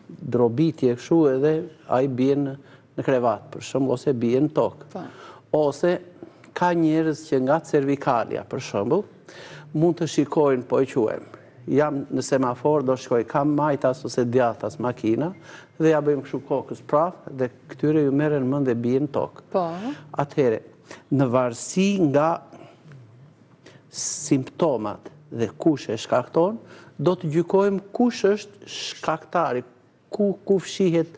drobitje kështu edhe ai bie në krevat, për shembull, ose bie në tokë. Ose ka njerëz që nga cervikalja, për shembull, mund të shikojnë, po e quajmë, jam në semafor, do shkoj, kam majtas ose djathtas makina, dhe ja bëjmë kështu kokës prapë, dhe këtyre ju merren mend dhe bien në tokë. Atëherë, në varësi nga simptomat dhe kush e shkakton, do të gjykojmë kush është shkaktari, ku fshihet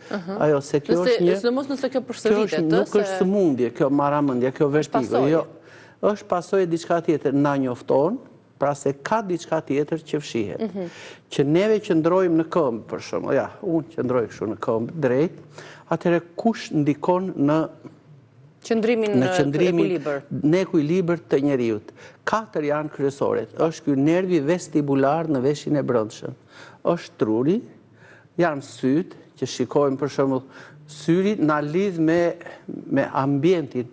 ajo, se kjo është një... Nëse kjo përsëritet, nuk është sëmundje, kjo maramendje, kjo vertigo. Jo, është pasojë diçka tjetër, na njofton, pra se ka diçka tjetër që fshihet. Që neve qëndrojmë në këmbë, për shembull, ja, unë qëndroj kështu në këmbë drejt, atëherë kush ndikon në qëndrimin në ekuilibër. Në ekuilibër të njeriut. 4 janë kryesore. Është ky nervi vestibular në veshin e brendshëm. Është truri, janë syt, që shikojmë për shembull, syri na lidh me ambientin.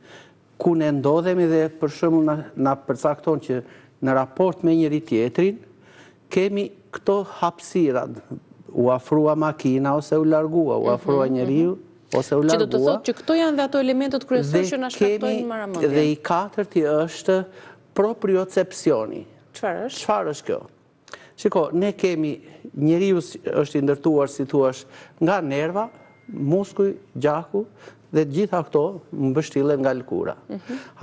ku ne ndodhemi dhe për shembull na përcakton që në raport me njëri tjetrin kemi këto hapësirat, u afrua makina ose u largua, u afrua njeriu ose u largua. Që do të thotë që këto janë dhe ato elementet kryesor që na shkaktojnë marrëmendjen. Dhe i katërti është propriocepcioni. Çfarë është? Çfarë është kjo? Shiko, ne kemi, njeriu është i ndërtuar, si thuash, nga nerva, muskuj, gjaku, dhe gjitha këto mbështillen nga lëkura.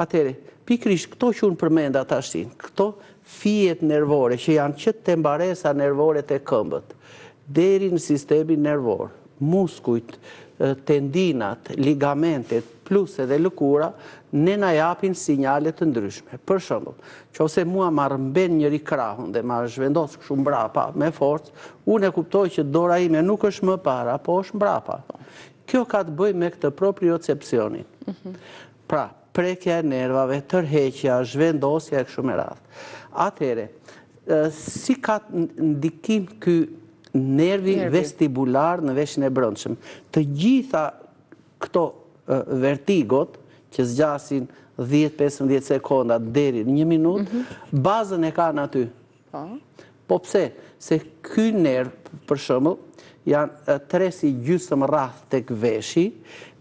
Atëherë, pikërisht këto që unë përmenda tash, këto fijet nervore që janë që të mbaresa nervore të këmbët, deri në sistemin nervor, muskujt, tendinat, ligamentet, plus edhe lëkura, ne na japin sinjale të ndryshme. Për shembull, nëse mua ma rrëmben njëri krahun dhe ma zhvendos kështu mbrapa me forcë, unë e kuptoj që dora ime nuk është më para, po është mbrapa. Kjo ka të bëjë me këtë propriocepcionin. Pra, prekja e nervave, tërheqja, zhvendosja e kështu me radhë. Atëherë, si ka ndikim ky nervi vestibular në veshin e brendshëm? Të gjitha këto vertigot që zgjasin 10-15 sekonda deri në 1 minutë, bazën e kanë aty. Po pse? Se ky nerv, për shembull, janë 3,5 rrath tek veshi,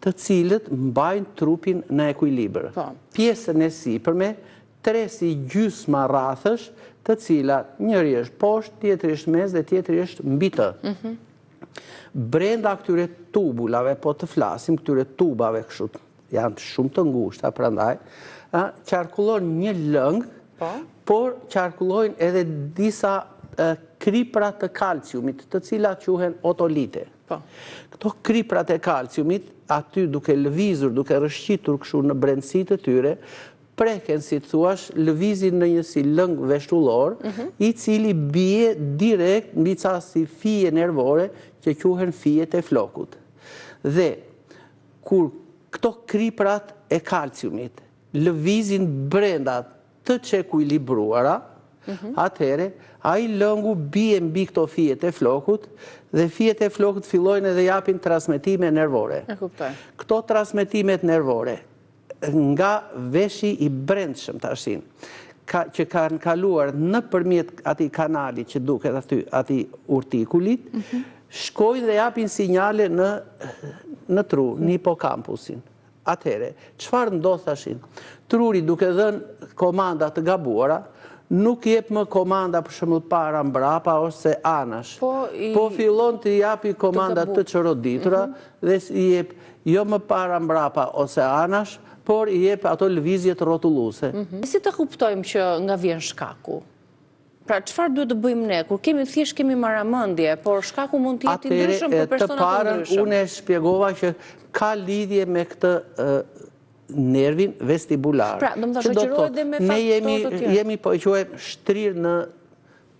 të cilët mbajnë trupin në ekuilibër. Pjesën e sipërme, 3,5 rrathësh, të cilat njëri është poshtë, tjetri është mes dhe tjetri është mbi të. Brenda këtyre tubulave, po të flasim, këtyre tubave kështu, janë shumë të ngushta, prandaj, qarkullon një lëng, por qarkullojnë edhe disa kripra të kalciumit, të cilat quhen otolite. Këto kriprat e kalciumit, aty duke lëvizur, duke rëshqitur kështu në brendësi të tyre, preken, si të thuash, lëvizin në një si lëng veshtullor, i cili bie direkt mbi ca si fije nervore që quhen fijet e flokut. Dhe, kur këto kriprat e kalciumit lëvizin brenda të çekuilibruara, atëherë, ai lëngu bie mbi këto fijet e flokut dhe fijet e flokut fillojnë edhe japin transmetime nervore. Këto transmetimet nervore nga veshi i brendshëm tashin, që kanë kaluar nëpërmjet atij kanali që duket aty, atij urtikulit, shkojnë dhe japin sinjale në tru, në hipokampusin. Atëherë, çfarë ndodh tashin? Truri duke dhënë komanda të gabuara, nuk jep më komanda për shembull para mbrapa ose anash. Po fillon të japi komanda të çoroditura dhe i jep jo më para mbrapa ose anash, por i jep ato lëvizje të rrotulluese. Si të kuptojmë që nga vjen shkaku? Pra, çfarë duhet të bëjmë ne? Kur thjesht kemi marrëmendje, por shkaku mund të jetë i ndryshëm për persona të ndryshëm. Të parën, unë e shpjegova që ka lidhje me këtë nervin vestibular. Pra, do të shoqërohet dhe me faktorë të tjerë. Ne jemi, po e quajmë shtrirë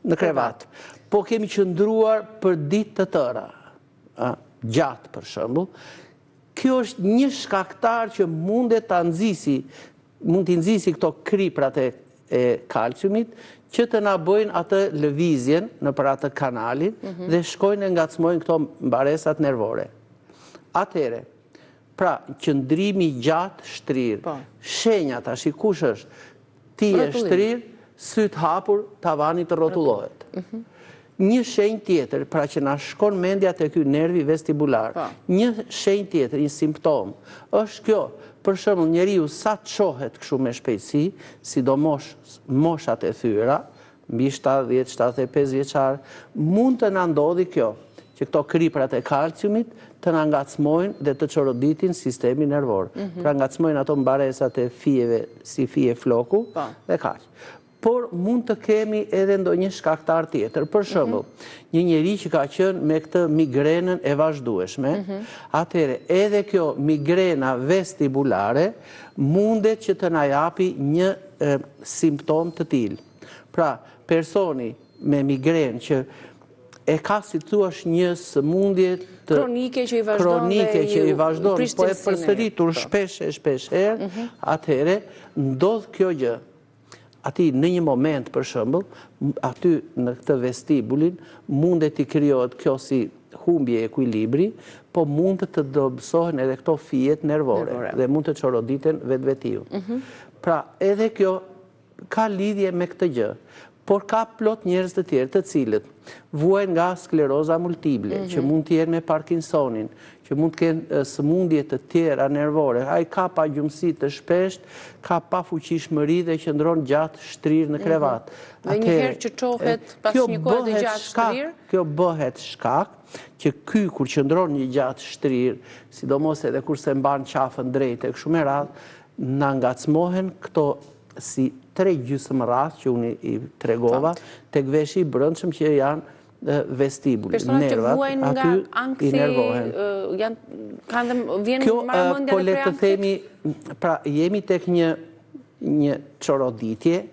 në krevat. Po kemi qëndruar për ditë të tëra, gjatë për shembull. Kjo është një shkaktar që mund të nxjisi këto kriprat e kalciumit që të na bëjnë atë lëvizjen nëpër atë kanalin dhe shkojnë e ngacmojnë këto mbaresat nervore. Atëherë, pra, qëndrimi gjatë shtrirë, shenja tash i kush është? Ti e shtrirë, syt hapur, tavani të rrotullohet. Një shenjë tjetër, pra që na shkon mendja te ky nervi vestibular, një shenjë tjetër, një simptom, është kjo. Për shembull, njeriu sa çohet kështu me shpejtësi, sidomos moshat e thyra, mbi 70-75 vjeçar, mund të na ndodhi kjo, që këto kriprat e kalciumit të na ngacmojnë dhe të çoroditin sistemin nervor. Pra ngacmojnë ato mbaresat e fijeve, si fije floku dhe kaq. Por mund të kemi edhe ndonjë shkaktar tjetër. Për shembull, një njeri që ka qenë me këtë migrenën e vazhdueshme, atëherë edhe kjo migrena vestibulare mundet që të na japi një simptom të tillë. Pra, personi me migrenë që e ka, si thuash, një sëmundje kronike që i vazhdon, po e përsëritur shpesh herë, atëherë ndodh kjo gjë. Ati në një moment, për shembull, aty në këtë vestibulin, mundet i krijohet kjo si humbje ekuilibri, po mund të dobësohen edhe këto fijet nervore dhe mund të çoroditen vetvetiu. Pra, edhe kjo ka lidhje me këtë gjë, por ka plot njerëz të tjerë të cilët vuajnë nga skleroza multiple, që mund të jenë me Parkinsonin, që mund të kenë sëmundje të tjera nervore, ai ka pagjumësi të shpesht, ka pafuqishmëri dhe qëndron gjatë shtrirë në krevat. Dhe njëherë që çohet pas një kohe të gjatë shtrirë? Kjo bëhet shkak që ky kur qëndron një gjatë shtrirë, sidomos edhe kur se mban qafën drejtë e kështu me radhë, na ngacmohen këto si 3 gjysmëradhë që unë i tregova tek veshi i brendshëm që janë vestibuli, nervat, aty i nervohen. Kjo, po le të themi, pra jemi tek një çoroditje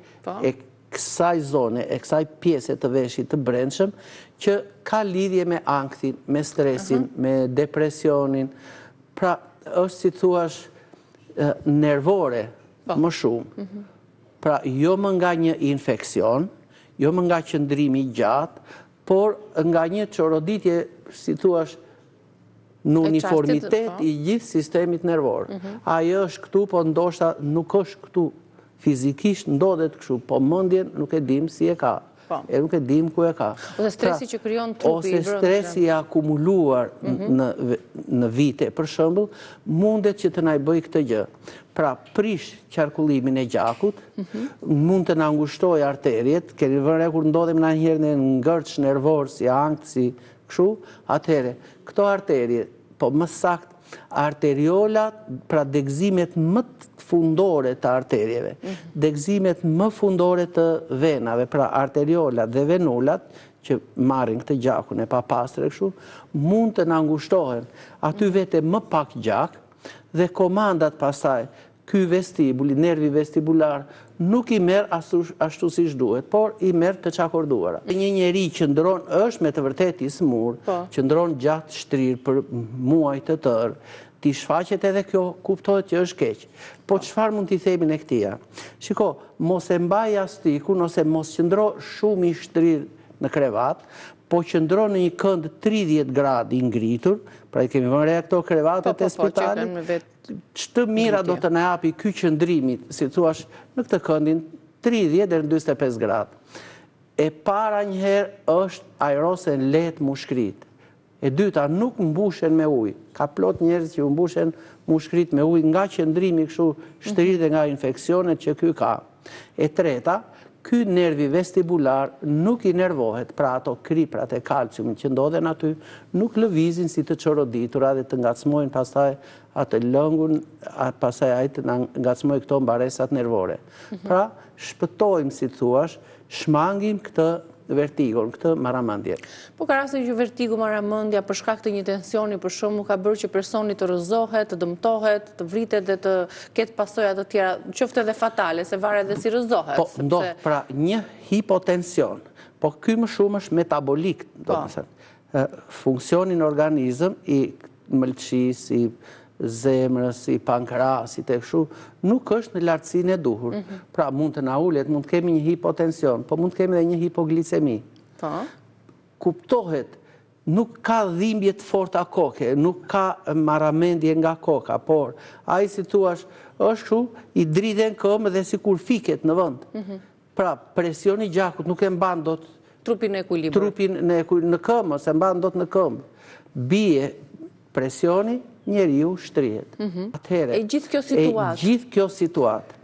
e kësaj zone, e kësaj pjese të veshit të brendshëm, që ka lidhje me ankthin, me stresin, me depresionin, pra është si thuash nervore më shumë. Pra, jo më nga një infekcion, jo më nga qëndrimi gjatë, por nga një çoroditje, si thuash, në uniformitet i gjithë sistemit nervor. Ajo është këtu, po ndoshta nuk është këtu fizikisht, ndodhet kështu, po mendjen nuk e dim si e ka. E nuk e dim ku e ka. Ose stresi që krijon trupi. Ose stresi i akumuluar në vite, për shembull, mundet që të na bëj këtë gjë. Pra, prish qarkullimin e gjakut, mund të na ngushtojë arteriet, keni vënë kur ndodhem na njëherë në ngërç nervor, si ankth, si kështu, atëherë, këto arterie, po më saktë, arteriolat, pra degëzimet më fundore të arterieve, degëzimet më fundore të venave, pra arteriolat dhe venulat, që marrin këtë gjakun e papastër kështu, mund të na ngushtohen. Aty vete më pak gjak dhe komandat pastaj, ky vestibuli, nervi vestibular, nuk i merr ashtu siç duhet, por i merr të çakorduara. Një njeri qëndron është me të vërtetë i smur, qëndron gjatë shtrirë për muaj të tërë, ti shfaqet edhe kjo, kuptohet që është keq. Po çfarë mund t'i themi ne këtija? Shiko, mos e mbaj jastikun ose mos qëndro shumë i shtrirë në krevat, po qëndro në një kënd 30 gradë i ngritur, pra i kemi vënë re këto krevatet e spitalit, ç'të mira do të na japi ky qëndrimi, si thuash, në këtë këndin 30 deri në 45 gradë. E para njëherë është ajrosen lehtë mushkrit. E dyta, nuk mbushen me ujë. Ka plot njerëz që mbushen mushkrit me ujë nga qëndrimi kështu shtrirë dhe nga infeksionet që ky ka. E treta, ky nervi vestibular nuk i nervohet, pra ato kriprat e kalciumit që ndodhen aty, nuk lëvizin si të çoroditura dhe të ngacmojnë pastaj atë lëngun, pastaj ai të ngacmojë këto mbaresat nervore. Pra, shpëtojmë, si thuash, shmangim këtë vertigon, këtë marramendje. Po ka raste që vertigu, marramendja për shkak të një tensioni për shkakun ka bërë që personi të rrëzohet, të dëmtohet, të vritet dhe të ketë pasojë të tjera, qoftë edhe fatale, se varet edhe si rrëzohet. Po, ndodh, pra një hipotension, po ky më shumë është metabolik, domethënë. Funksioni në organizëm i mëlçisë, i zemrës, i pankrasit e kështu, nuk është në lartësinë e duhur. Pra mund të na ulet, mund të kemi një hipotension, po mund të kemi edhe një hipoglicemi. Kuptohet, nuk ka dhimbje të forta koke, nuk ka marramendje nga koka, por ai, si thuash, është kështu, i dridhen këmbë dhe sikur fiket në vend. Pra presioni i gjakut nuk e mban dot trupin në ekuilibër. Trupin në këmbë, se mban dot në këmbë. Bie presioni, njeriu shtrihet. E gjithë kjo situatë,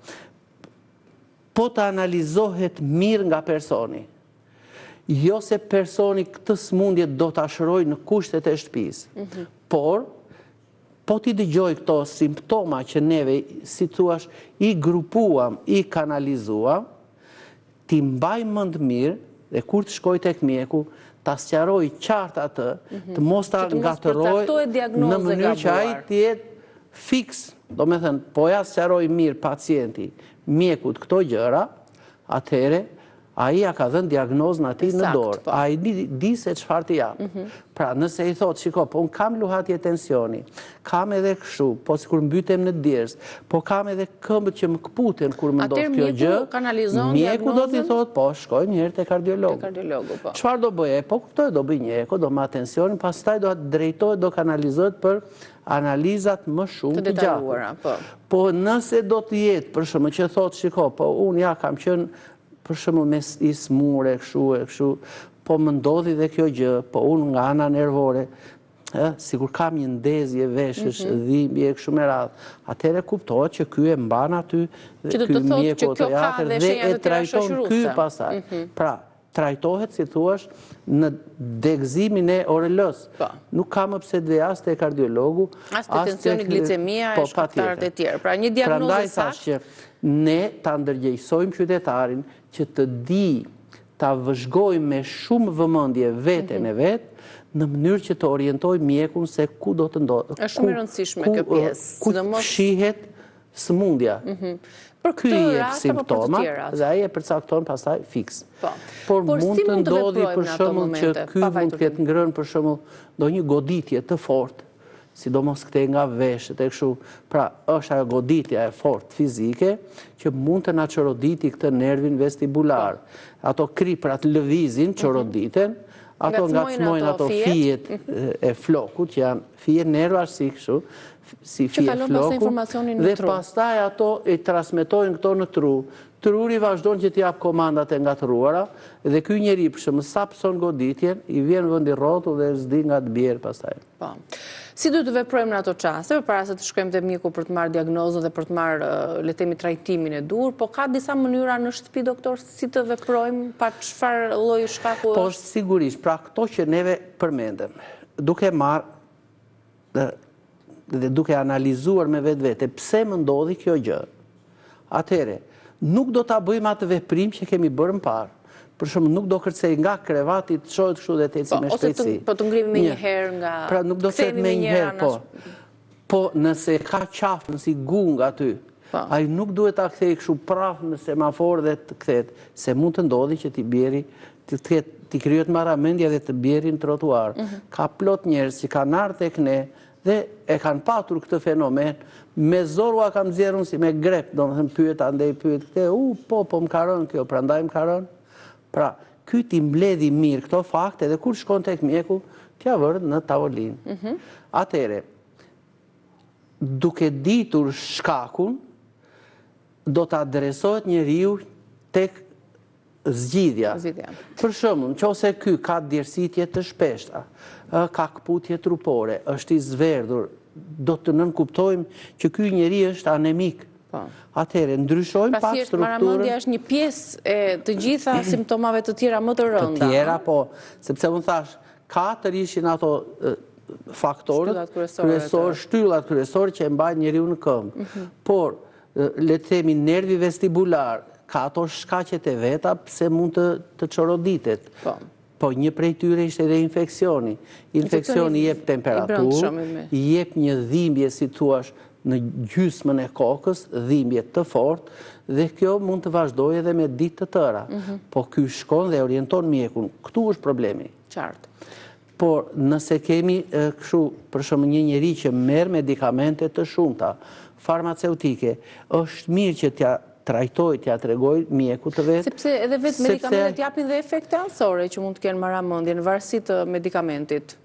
po të analizohet mirë nga personi, jo se personi këtë smundje do të ashëroj në kushtet e shtëpisë, por po t'i dëgjoj këto simptoma që neve, si thuash, i grupuam, i kanalizuam, t'i mbaj mend mirë dhe kur të shkoj tek mjeku, ta sqaroj qartë atë, të mos ta ngatëroj në mënyrë që ai të jetë fiks, do me thënë, po ja sqaroj mirë pacienti, mjekut këto gjëra, atëhere Ai ja ka dhënë diagnozën atij në dorë. Ai di se çfarë të jap. Pra, nëse i thot, shiko, po unë kam luhatje tensioni, kam edhe kështu, po sikur mbytem në djersë, po kam edhe këmbët që më kputen kur më ndodh kjo gjë, mjeku do t'i thot, po shkoj një herë te kardiologu. Çfarë do bëje? Po kuptoj, do bëj një eko, do marr tensionin, pastaj do drejtohet, do kanalizohet për analizat më shumë të gjata. Po nëse do të jetë, për shembull, që thot, shiko, po unë ja kam qenë për shembull me smure, kështu, po më ndodhi dhe kjo gjë, po unë nga ana nervore, sigur kam një ndezje veshësh, dhimbje, kështu me radhë, atëherë kuptohet që ky e mban aty, dhe ky mjeku teatër dhe e trajton ky pastaj. Pra, trajtohet, si thuash, në degëzimin e orelës. Nuk ka më pse të vej as te kardiologu, as te tensioni, glicemia, e shkaktarët e tjerë. Pra, një diagnozë saktë. Ne ta ndërgjegjësojmë qytetarin që të di ta vëzhgojmë me shumë vëmendje veten e vet, në mënyrë që të orientojë mjekun se ku do të ndodhë. Është shumë e rëndësishme kjo pjesë. Ku fshihet sëmundja. Ky jep simptomat dhe ai e përcakton pastaj fiks. Por mund të ndodhi për shembull që ky mund të ketë ngrënë për shembull ndonjë goditje të fortë, sidomos këte nga veshët e kështu. Pra, është ajo goditja e fortë fizike që mund të na çoroditi këtë nervin vestibular. Ato kriprat lëvizin, çoroditen, ato ngacmojnë ato fijet e flokut, që janë fije nervash si kështu, si fije floku, dhe pastaj ato i transmetojnë këto në tru. Truri vazhdon që t'jap komandat e ngatruara, dhe ky njeri për shembull sapson goditjen, i vjen vendi rrotull dhe s'di nga të bjerë pastaj. Po. Si duhet të veprojmë në ato çaste, përpara se të shkojmë te mjeku për të marrë diagnozën dhe për të marrë, le të themi, trajtimin e dur, po ka disa mënyra në shtëpi, doktor, si të veprojmë, pa çfarë lloji shkaku është? Po sigurisht, pra këto që neve përmendëm, duke marrë dhe duke analizuar me vetvete pse më ndodhi kjo gjë, atëherë nuk do ta bëjmë atë veprim që kemi bërë më parë. Për shembull, nuk do kërcej nga krevati të çohet kështu dhe të eci me shpejtësi. Po të ngrihemi me një herë nga. Pra nuk do të thotë me një herë, po. Po nëse ka qafën si gung aty, ai nuk duhet ta kthej kështu prapë në semafor dhe të kthehet, se mund të ndodhi që ti krijohet marramendja dhe të bjeri në trotuar. Ka plot njerëz që kanë ardhur tek ne dhe e kanë patur këtë fenomen, me zorua kam nxjerrun si me grep, domethënë pyet andej pyet këtë, po më ka rënë kjo, prandaj më ka rënë. Pra, ky ti mbledhi mirë këto fakte dhe kur shkon tek mjeku, t'ja vërë në tavolinë. Atëherë, duke ditur shkakun, do të adresohet njeriu tek zgjidhja. Për shembull, nëse ky ka djersitje të shpeshta, ka kputje trupore, është i zverdhur, do të nënkuptojmë që ky njeri është anemik. Atëherë, ndryshojmë pak strukturën. Marramendja është një pjesë e të gjitha simptomave të tjera më të rënda. Të tjera, po, sepse unë thash, 4 ishin ato faktorët kryesor, shtyllat kryesore që e mbajnë njeriu në këmbë. Por, le të themi, nervi vestibular ka ato shkaqet e veta pse mund të çoroditet. Po një prej tyre ishte edhe infeksioni. Infeksioni jep temperaturë, jep një dhimbje, si thuash, në gjysmën e kokës, dhimbje të fortë, dhe kjo mund të vazhdojë edhe me ditë të tëra. Po ky shkon dhe orienton mjekun. Këtu është problemi. Qartë. Por nëse kemi kështu, për shembull, një njeri që merr medikamente të shumta, farmaceutike, është mirë që t'ja trajtoj, t'ja tregoj mjeku të vetë. Sepse edhe vetë medikamentet japin dhe efekte anësore që mund të kenë marramendje në varësi të medikamentit.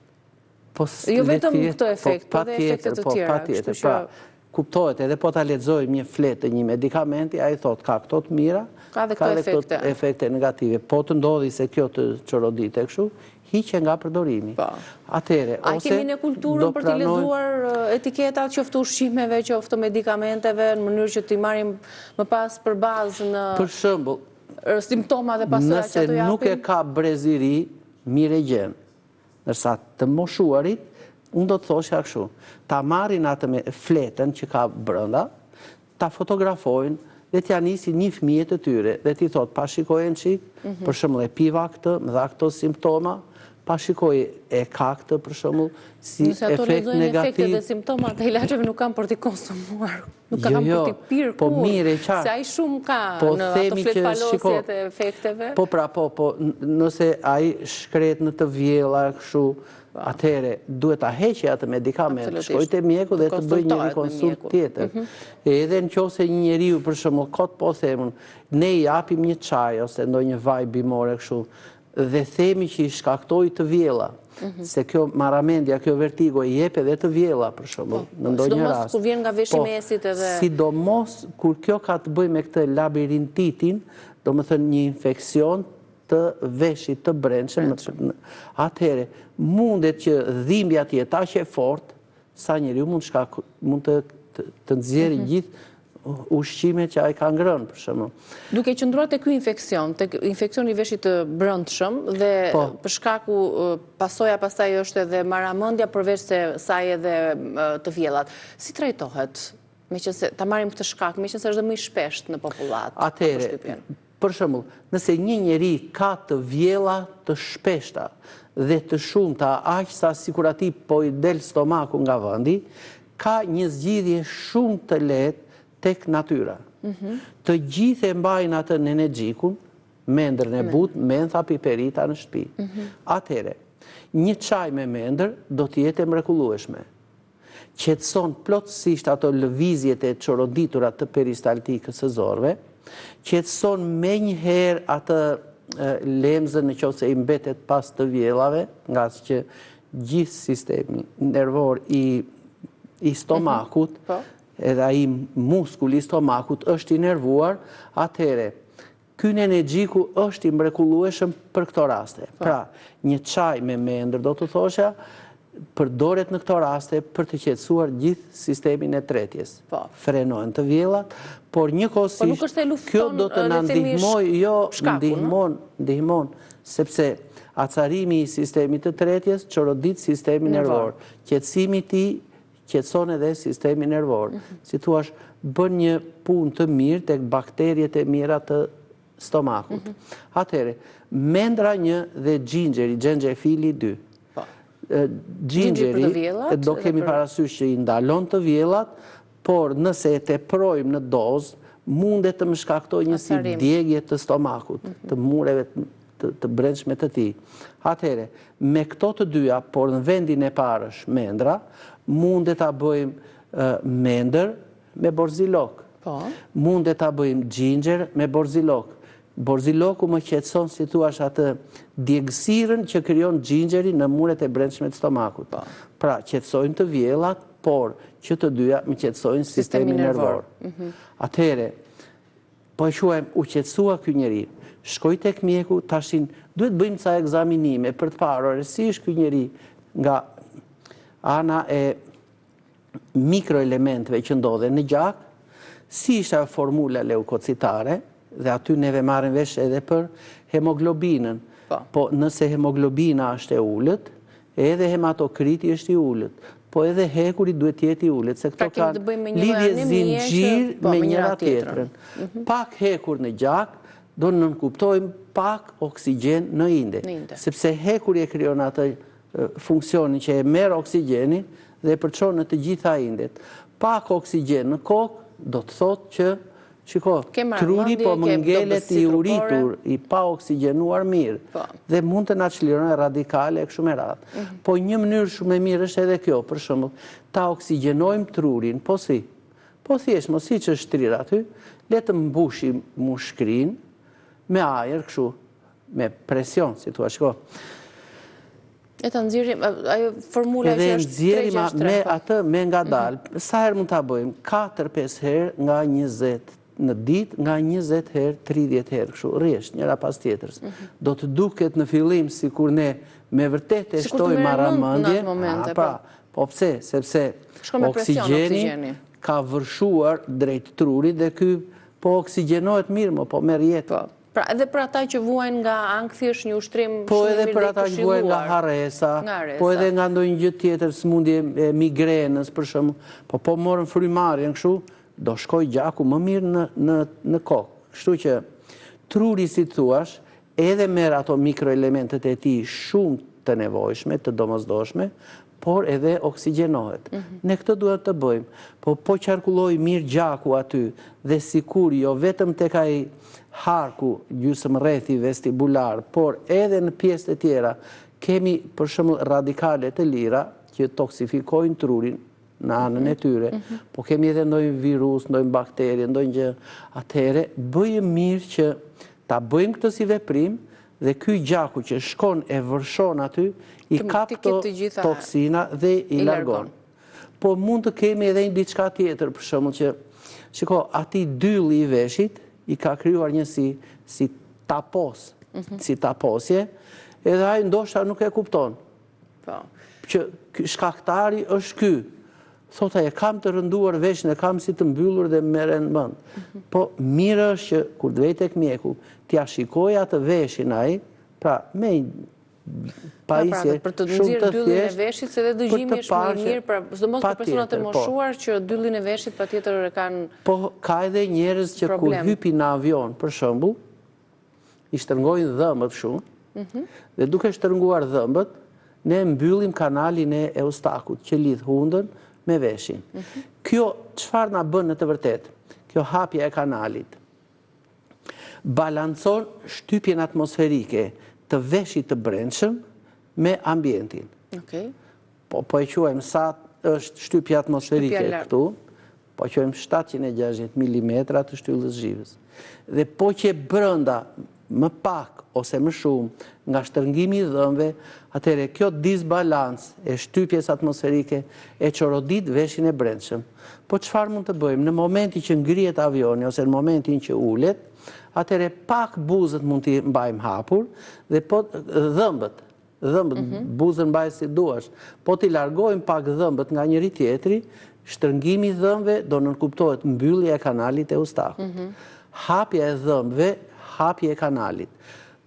Jo vetëm këto efekte, po edhe efekte të tjera. Kuptohet, edhe po ta lexojmë një fletë të një medikamenti, ai thotë ka këto të mira, ka dhe këto efekte negative. Po të ndodhi se kjo të çorodite kështu, hiqe nga përdorimi. Atëherë, a kemi në kulturën për të lexuar etiketat qoftë ushqimeve, qoftë medikamenteve, në mënyrë që t'i marrim më pas përbazë në për shembull, simptomat dhe pasojat që ato japin? Nëse nuk e ka breziri, mirë e gjen. Ndërsa të moshuarit, unë do të thosha kështu, ta marrin atë me fletën që ka brenda, ta fotografojnë dhe t'ja nisin një fëmijë të tyre dhe t'i thot, pa shikojnë qik, për shembull e piva këtë, më dha këto simptoma, pa shikoj e ka këtë për shembull si efekt negativ. Efektet dhe simptomat e ilaçeve nuk kanë për t'i konsumuar, nuk kanë për t'i pirë po mirë e qartë. Se ai shumë ka në ato fletpalosjet e efekteve. Po, nëse ai shkret në të vjella kështu, atëherë duhet ta heqë atë medikament, shkoj te mjeku dhe të bëj një konsult tjetër. Edhe nëse një njeriu për shembull kot po themun, ne i japim një çaj ose ndonjë vaj bimore kështu dhe themi që i shkaktoi të vjella. Se kjo marramendja, kjo vertigo i jep edhe të vjella për shembull në ndonjë rast. Sidomos kur vjen nga veshimesit edhe. Sidomos kur kjo ka të bëjë me këtë labirintitin, domethënë një infeksion të veshit të brendshëm, atëherë mundet që dhimbja të jetë aq e fortë sa njeriu mund të nxjerrë gjithë ushqimet që ai ka ngrënë për shembull. Duke qëndruar te ky infeksion, tek infeksioni i veshit të brendshëm dhe për shkaku pasoja pastaj është edhe marramendja përveç se saj edhe të vjellat. Si trajtohet? Meqense ta marrim këtë shkak, meqense është më i shpeshtë në popullat. Atëherë, për shembull, nëse një njeri ka të vjella të shpeshta dhe të shumta aq sa sikur atij po i del stomaku nga vendi, ka një zgjidhje shumë të lehtë tek natyra. Të gjithë e mbajnë atë nenexhikun, mendrën e butë, mentha, piperita në shtëpi. Atëherë, një çaj me mendër do të jetë e mrekullueshme. Qetëson plotësisht ato lëvizjet e çoroditura të peristaltikës së zorëve, qetëson menjëherë atë lemzën nëse i mbetet pas të vjellave, nga që gjithë sistemi nervor i stomakut, edhe ai muskuli i stomakut është i nervuar, atëherë ky nenexhiku është i mrekullueshëm për këto raste. Pra, një çaj me mendër do të thosha përdoret në këto raste për të qetësuar gjithë sistemin e tretjes. Frenojnë të vjellat, por njëkohësisht kjo do të na ndihmon, sepse acarimi i sistemit të tretjes çorodit sistemin nervor. Qetësimi i tij qetëson edhe sistemin nervor. Si thua, bën një punë të mirë tek bakteriet e mira të stomakut. Atëherë, mendra 1 dhe xhenxhefili 2. Xhenxheri do kemi parasysh që i ndalon të vjellat, por nëse e teprojmë në dozë, mundet të më shkaktojë një si djegje të stomakut, të mureve të brendshme të tij. Atëherë, me këto të dyja, por në vendin e parë është mendra, mundet ta bëjmë mendër me borzilok. Mundet ta bëjmë xhenxher me borzilok. Borziloku më qetëson, si thuash, atë djegësirën që krijon xhenxheri në muret e brendshme të stomakut. Pra, qetësojnë të vjellat, por që të dyja më qetësojnë sistemin nervor. Atëherë, po e quajmë u qetësua ky njeri. Shkoj tek mjeku, tashin duhet bëjmë ca ekzaminime për të parë si është ky njeri nga ana e mikroelementeve që ndodhen në gjak, si ishte formula leukocitare, dhe aty neve marrim vesh edhe për hemoglobinën. Po nëse hemoglobina është e ulët, edhe hematokriti është i ulët. Po edhe hekuri duhet jetë i ulët, se këto kanë lidhje zinxhir me njëra tjetrën. Pak hekur në gjak, do në nënkuptojmë pak oksigjen në inde. Sepse hekuri e krijon atë funksionin që e merr oksigjenin dhe e përçon në të gjitha indet. Pak oksigjen në kokë do të thotë që shiko, truri po më ngelet i uritur, i pa oksigjenuar mirë, dhe mund të na çlirojë radikale e kështu me radhë. Po një mënyrë shumë e mirë është edhe kjo, për shembull, ta oksigjenojmë trurin, po si? Po thjesht, mos siç është shtrir aty, le të mbushim mushkrin me ajër kështu, me presion, si thua, shiko. E ta nxjerrim, ajo formula që është 363. Edhe nxjerrim me atë me ngadalë. Sa herë mund ta bëjmë? 4-5 herë nga 20 në ditë, nga 20 herë, 30 herë, kështu, rresht, njëra pas tjetrës. Do të duket në fillim sikur ne me vërtet e shtojmë marramendje. Po pse? Sepse oksigeni ka vërshuar drejt trurit dhe ky po oksigjenohet mirë, po merr jetë. Pra edhe për ata që vuajnë nga ankthjesh një ushtrim shumë i mirë. Po edhe për ata që vuajnë nga harresa, po edhe nga ndonjë gjë tjetër, smundje e migrenës për shembull, po morën frymarrjen kështu, do shkoj gjaku më mirë në kokë. Kështu që truri, si thuash, edhe merr ato mikroelementet e tij shumë të nevojshme, të domosdoshme, por edhe oksigenohet. Ne këtë duhet të bëjmë, po qarkulloj mirë gjaku aty, dhe sikur jo vetëm tek ai harku gjysmërrethi vestibular, por edhe në pjesë të tjera, kemi për shembull radikale të lira që toksifikojnë trurin në anën e tyre, po kemi edhe ndonjë virus, ndonjë bakteri, ndonjë gjë. Atëherë bëjmë mirë që ta bëjmë këtë si veprim, dhe ky gjaku që shkon e vërshon aty, i kap këto toksina dhe i largon. Po mund të kemi edhe një diçka tjetër, për shembull që, shiko, ati dylli i veshit i ka krijuar një si tapos, si taposje, edhe ai ndoshta nuk e kupton. Po. Që shkaktari është ky. Thotë e kam të rënduar veshin, e kam si të mbyllur dhe merren mend. Po mirë është që kur të vej tek mjeku, t'ia shikoj atë veshin ai, pra me pajisje për të shumë nxjerrë të dyllin e thjeshtë, veshit, se edhe dëgjimi është më i mirë, pra sidomos për personat e moshuar që dyllin e veshit patjetër e kanë. Po ka edhe njerëz që kur hypin në avion, për shembull, i shtrëngojnë dhëmbët shumë, dhe duke shtrënguar dhëmbët, ne mbyllim kanalin e eustakut që lidh hundën me veshin. Kjo çfarë na bën në të vërtetë? Kjo hapja e kanalit balancon shtypjen atmosferike të veshit të brendshëm me ambientin. Po e quajmë sa është shtypja atmosferike këtu, po e quajmë 760 mm të shtyllës zhivës. Dhe po që brenda më pak ose më shumë nga shtrëngimi i dhëmbëve, atëherë kjo disbalans e shtypjes atmosferike e çorodit veshin e brendshëm. Po çfarë mund të bëjmë? Në momentin që ngrihet avioni ose në momentin që ulet, atëherë pak buzët mund t'i mbajmë hapur dhe po dhëmbët, buzën mbaj si duash, po t'i largojmë pak dhëmbët nga njëri tjetri, shtrëngimi i dhëmbëve do nënkuptohet mbyllja e kanalit eustakut. Hapja e dhëmbëve, hapja e kanalit.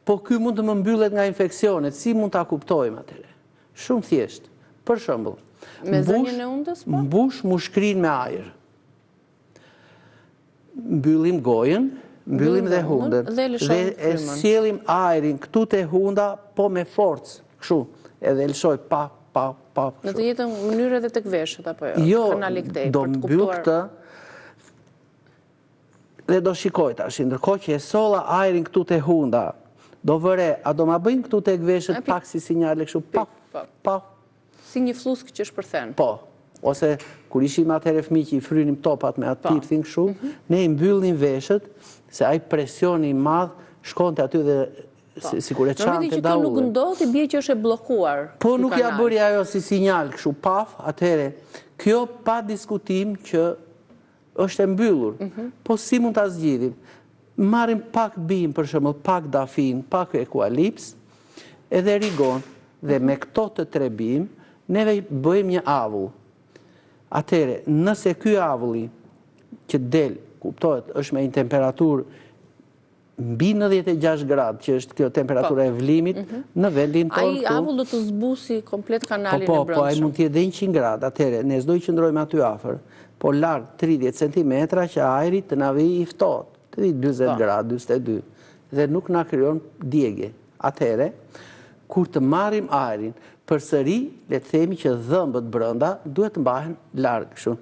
Po ky mund të më mbyllet nga infeksionet, si mund ta kuptojmë atëherë? Shumë thjesht. Për shembull, me zënjën e undës, po? Mbush mushkrin me ajër. Mbyllim gojën, mbyllim dhe hundën, dhe e sjellim ajrin këtu te hunda, po me forcë, kështu, edhe lëshoj pa. Në të njëjtën mënyrë edhe tek veshët apo jo? Jo, do mbyll këtë dhe do shikoj tash, ndërkohë që e solla ajrin këtu te hunda, do vëre, a do ma bëjnë këtu tek veshët pak si sinjale kështu, pa. Si një flusk që shpërthen. Po, ose kur ishim atëherë fëmijë që i frynim topat me atë tirthin kështu, ne i mbyllnim veshët, se ai presioni i madh shkonte aty dhe sikur e çante daullën. Nuk ndodh, i bie që është e bllokuar. Po nuk ja bëri ajo si sinjal kështu paf, atëherë kjo pa diskutim që është e mbyllur. Po si mund ta zgjidhim? Marrim pak bim, për shembull, pak dafin, pak eukalipс, edhe rigon, dhe me këto të tre bim, neve bëjmë një avull. Atëherë, nëse ky avulli që del, kuptohet, është me një temperaturë mbi 96 gradë, që është kjo temperatura e vlimit, në vendin tonë këtu. Ai avull do të zbusi komplet kanalin e brendshëm. Po, ai mund të jetë dhe 100 gradë, atëherë, ne s'do i qëndrojmë aty afër, po larg 30 cm që ajri të na vijë i ftohtë, të vijë 40 gradë, 42, dhe nuk na krijon djegje. Atëherë, kur të marrim ajrin, përsëri le të themi që dhëmbët brenda duhet të mbahen larg kështu.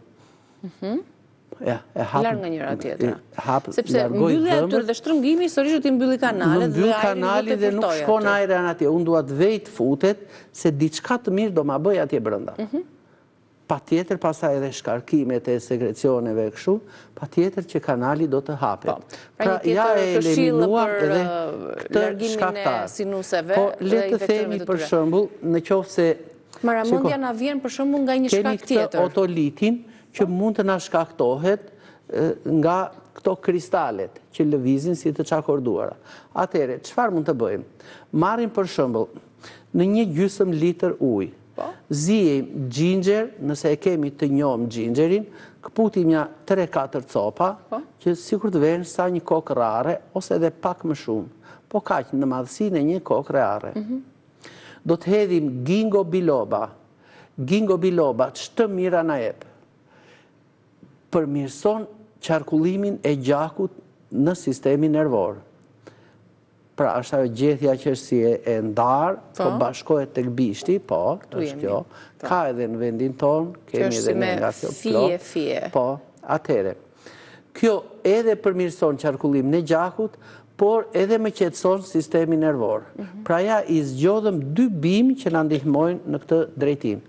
Larg nga njëra tjetra. Sepse mbyllja aty dhe shtrëngimi sërish do t'i mbylli kanalet dhe ajri dhe nuk shkon ajri atje. Unë dua të vej të futet se diçka të mirë do ma bëj atje brenda. Patjetër pastaj edhe shkarkimet e sekrecioneve kështu, patjetër që kanali do të hapet. Pra ja e eliminuar edhe këtë shkaktar. Po le të themi për shembull, në qoftë se Maramendja na vjen për shembull nga një shkak tjetër. Kemi këtë otolitin që mund të na shkaktohet nga këto kristalet që lëvizin si të çakorduara. Atëherë, çfarë mund të bëjmë? Marrim për shembull në një gjysmë litër ujë. Zijim ginger, nëse e kemi të njohëm gingerin, këputim një 3-4 copa, që sikur të vjen sa një kokë rare, ose edhe pak më shumë, po kaq në madhësinë e një kokë rare. Do të hedhim ginkgo biloba. Ginkgo biloba, ç'të mira na jep? Përmirëson qarkullimin e gjakut në sistemin nervor. pra është ajo gjethja që është si e ndarë, po bashkohet tek bishti, po, është kjo. Ka edhe në vendin tonë, kemi edhe ne nga kjo plot. Fije. Po, atëre. Kjo edhe përmirëson qarkullimin e gjakut, por edhe më qetëson sistemin nervor. Pra ja i zgjodhëm 2 bimë që na ndihmojnë në këtë drejtim.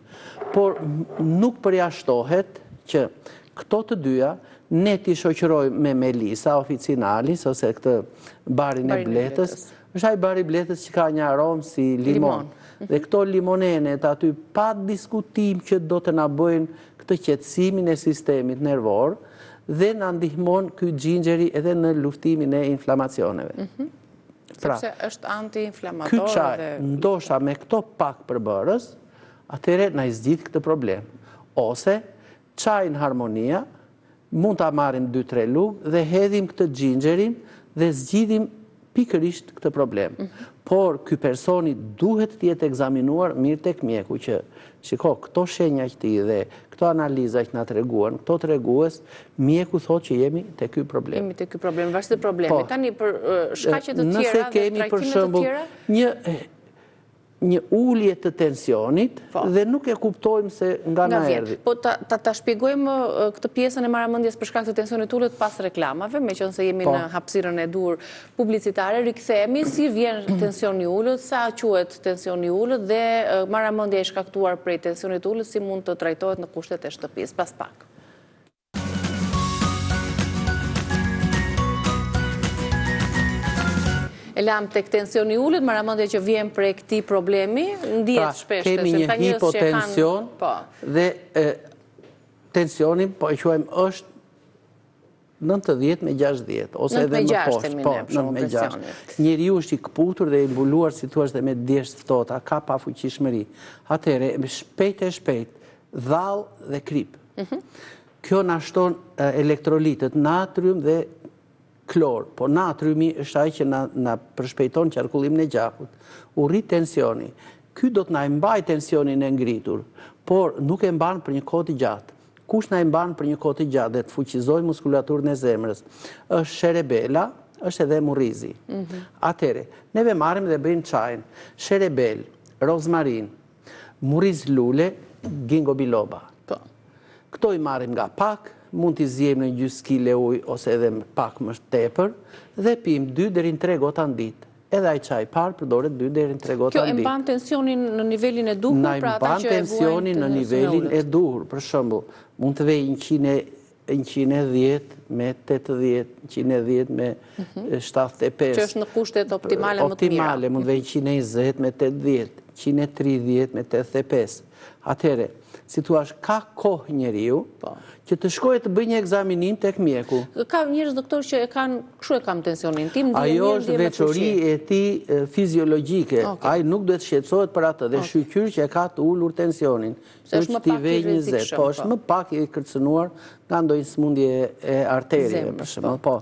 Por nuk përjashtohet që këto të dyja ne t'i shoqërojmë me Melisa Officinalis ose këtë barin e bletës. Është ai bari i bletës që ka një aromë si limon. Dhe këto limonenet aty pa diskutim që do të na bëjnë këtë qetësimin e sistemit nervor dhe na ndihmon ky xhinxheri edhe në luftimin e inflamacioneve. Sepse është anti-inflamator. Ky çaj, ndoshta me këto pak përbërës, atëherë na i zgjidh këtë problem. Ose çajin harmonia, mund ta marrim 2-3 lugë dhe hedhim këtë xhinxherin dhe zgjidhim pikërisht këtë problem. Por ky personi duhet të jetë ekzaminuar mirë tek mjeku që shiko, këto shenja që ti dhe këto analiza që na treguan, këto tregues, mjeku thotë që jemi te ky problem. Jemi te ky problem, vazhdim të problemi. Tani për shkaqe të tjera dhe trajtime të tjera, një ulje të tensionit dhe nuk e kuptojmë se nga na erdhi. Po ta shpjegojmë këtë pjesën e marrëmendjes për shkak të tensionit ulët pas reklamave, meqense jemi në hapësirën e dur publicitare, rikthehemi si vjen tensioni ulët, sa quhet tensioni ulët dhe marrëmendja e shkaktuar prej tensionit ulët si mund të trajtohet në kushtet e shtëpisë pas pak. E lam tek tensioni ulët, marrëmendja që vjen prej këtij problemi, ndihet shpesh se kemi një hipotension dhe tensioni, po e quajmë është 90/60 ose edhe më poshtë, po 9/6. Njeriu është i kputur dhe i mbuluar si thua me djesht ftohta, ka pafuqishmëri. Atëherë shpejt e shpejt, dhall dhe krip. Kjo na shton elektrolitët natrium dhe klor, po natriumi është ai që na përshpejton qarkullimin e gjakut. U rrit tensioni. Ky do të na mbaj tensionin e ngritur, por nuk e mban për një kohë të gjatë. Kush na e mban për një kohë të gjatë dhe të fuqizoj muskulaturën e zemrës? Është sherebela, është edhe murrizi. Atëre, neve marrim dhe bëjmë çajin. Sherebel, rozmarin, murriz lule, ginkgo biloba. Këto i marrim nga pak, mund t'i zjem në gjysmë kile ujë ose edhe pak më tepër dhe pim 2 deri në 3 gota në ditë. Edhe ai çaj parë përdoret 2 deri në 3 gota në ditë. Kjo e mban tensionin në nivelin e duhur pra ata që e vuajnë tensionin në nivelin e duhur. Për shembull, mund të vej 110 me 80, 110 me 75. Që është në kushtet optimale më të mira. Optimale, mund të vej 120 me 80, 130 me 85. Atëherë, si thua, ka kohë njeriu që të shkojë të bëjë një ekzaminim tek mjeku. Ka njerëz doktor që e kanë, kështu e kam tensionin tim, ajo është veçori e tij fiziologjike. Ai nuk duhet shqetësohet për atë dhe shqyr që e ka të ulur tensionin. Është më pak i rrezikshëm. Po, është më pak i kërcënuar nga ndonjë sëmundje e arterieve për shembull. Po.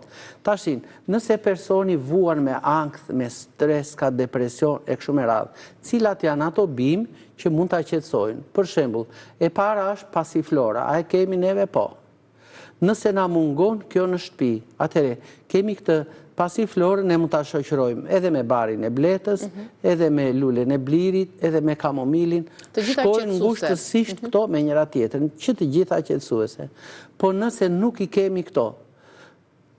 Tashin, nëse personi vuan me ankth, me stres, ka depresion e kështu me radhë, cilat janë ato bimë që mund ta qetësojnë? Për shembull, e para është pasiflora, a e kemi neve? Po. Nëse na mungon kjo në shtëpi, atëherë kemi këtë pasiflorën, ne mund ta shoqërojmë edhe me barin e bletës, edhe me lulen e blirit, edhe me kamomilin. Shkojnë ngushtësisht këto me njëra tjetrën, që të gjitha qetësuese. Po nëse nuk i kemi këto,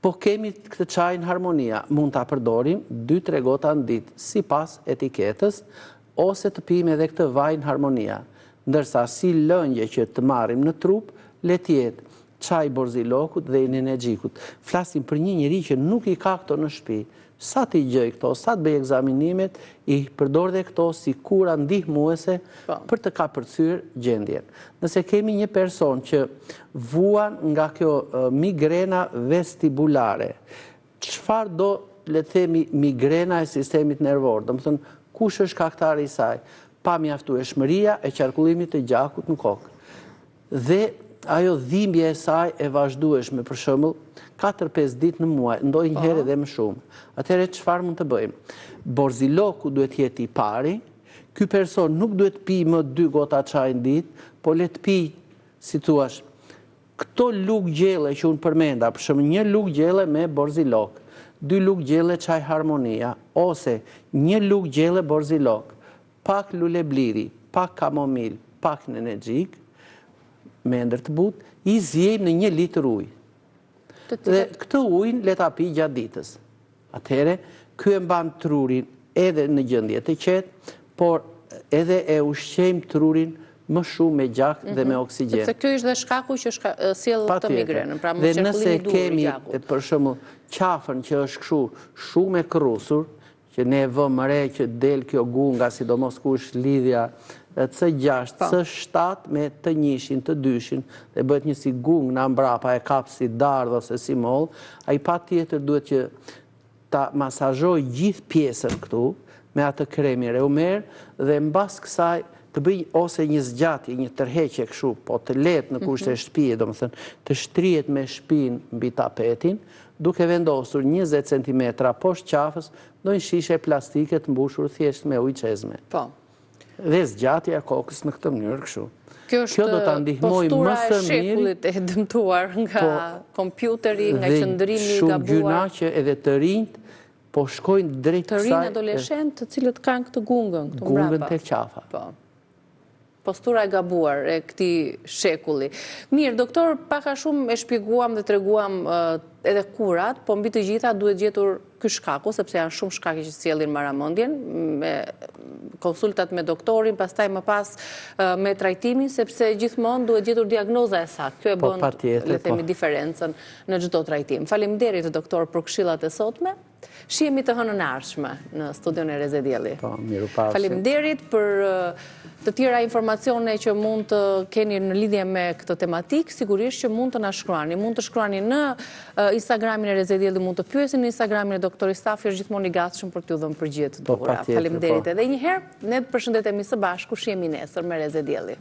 po kemi këtë çajin harmonia, mund ta përdorim 2-3 gota në ditë, sipas etiketës, ose të pim edhe këtë vajin harmonia. Ndërsa si lëngje që të marrim në trup, le të jetë çaj borzilokut dhe inenergjikut. Flasim për një njerëz që nuk i ka këto në shtëpi. Sa të i gjej këto, sa të bëj ekzaminimet, i përdor dhe këto si kura ndihmuese për të kapërcyer gjendjen. Nëse kemi një person që vuan nga kjo migrena vestibulare, çfarë do le të themi migrena e sistemit nervor, domethënë kush është shkaktari i saj? Pa mjaftueshmëria e qarkullimit të gjakut në kokë. Dhe ajo dhimbje e saj e vazhdueshme, për shembull, 4-5 ditë në muaj, ndonjëherë edhe më shumë. Atëherë çfarë mund të bëjmë? Borziloku duhet jetë i pari, ky person nuk duhet pi më 2 gota çaj në ditë, po le të pi, si thua, këto lugë gjelle që unë përmenda, për shembull, një lugë gjelle me borzilok. 2 lugë gjelle çaj harmonia, ose 1 lugë gjelle borzilok, pak lule bliri, pak kamomil, pak nenergjik, me ndër të butë, i zjejmë në 1 litër ujë. Dhe këtë ujnë le ta pi gjatë ditës. Atëhere, ky e mban trurin edhe në gjendje të qetë, por edhe e ushqejmë trurin më shumë me gjak dhe me oksigjen. Sepse kjo ishte dhe shkaku që sjell të migrenën, pra dhe nëse kemi, për shembull, qafën që është kështu shumë e krusur, që ne vëmë re që del kjo gunga, sidomos ku është lidhja C6, C7 me të njëshin, të dyshin, dhe bëhet një si gungë në mbrapa e kap si dardh ose si moll, ai patjetër duhet që ta masazhoj gjithë pjesën këtu me atë kremi reumer dhe mbas kësaj të bëj ose një zgjatje, një tërheqje kështu, po të lehtë në kushte shtëpie, domethënë të shtrihet me shpinë mbi tapetin, duke vendosur 20 cm poshtë qafës, ndonjë shishe plastike të mbushur thjesht me ujë çezme. Po. Dhe zgjatja e kokës në këtë mënyrë kështu. Kjo do ta ndihmoj më së miri. Postura e shekullit e dëmtuar nga kompjuteri, nga qëndrimi i gabuar. Dhe shumë gjëra që edhe të rinjt po shkojnë drejt kësaj. Të rinj adoleshent të cilët kanë këtë gungën këtu mbrapa. Gungën tek qafa. Po. Postura e gabuar e këtij shekulli. Mirë, doktor, pak a shumë e shpjeguam dhe treguam edhe kurat, po mbi të gjitha duhet gjetur ky shkaku, sepse janë shumë shkaqe që sjellin maramendjen, me konsultat me doktorin, pastaj më pas me trajtimin, sepse gjithmonë duhet gjetur diagnoza e saktë. Kjo e bën, le të themi, diferencën në çdo trajtim. Faleminderit doktor për këshillat e sotme. Shihemi të hënën ardhshme në studion e Reze Dielli. Po, mirupafshim. Faleminderit për të tjera informacione që mund të keni në lidhje me këtë tematik, sigurisht që mund të na shkruani. Mund të shkruani në Instagramin e Reze Dielli, mund të pyesni në Instagramin e doktorit Stafi, është gjithmonë i gatshëm për t'ju dhënë përgjigje të duhura. Faleminderit edhe një herë. Ne përshëndetemi së bashku, shihemi nesër me Reze Dielli.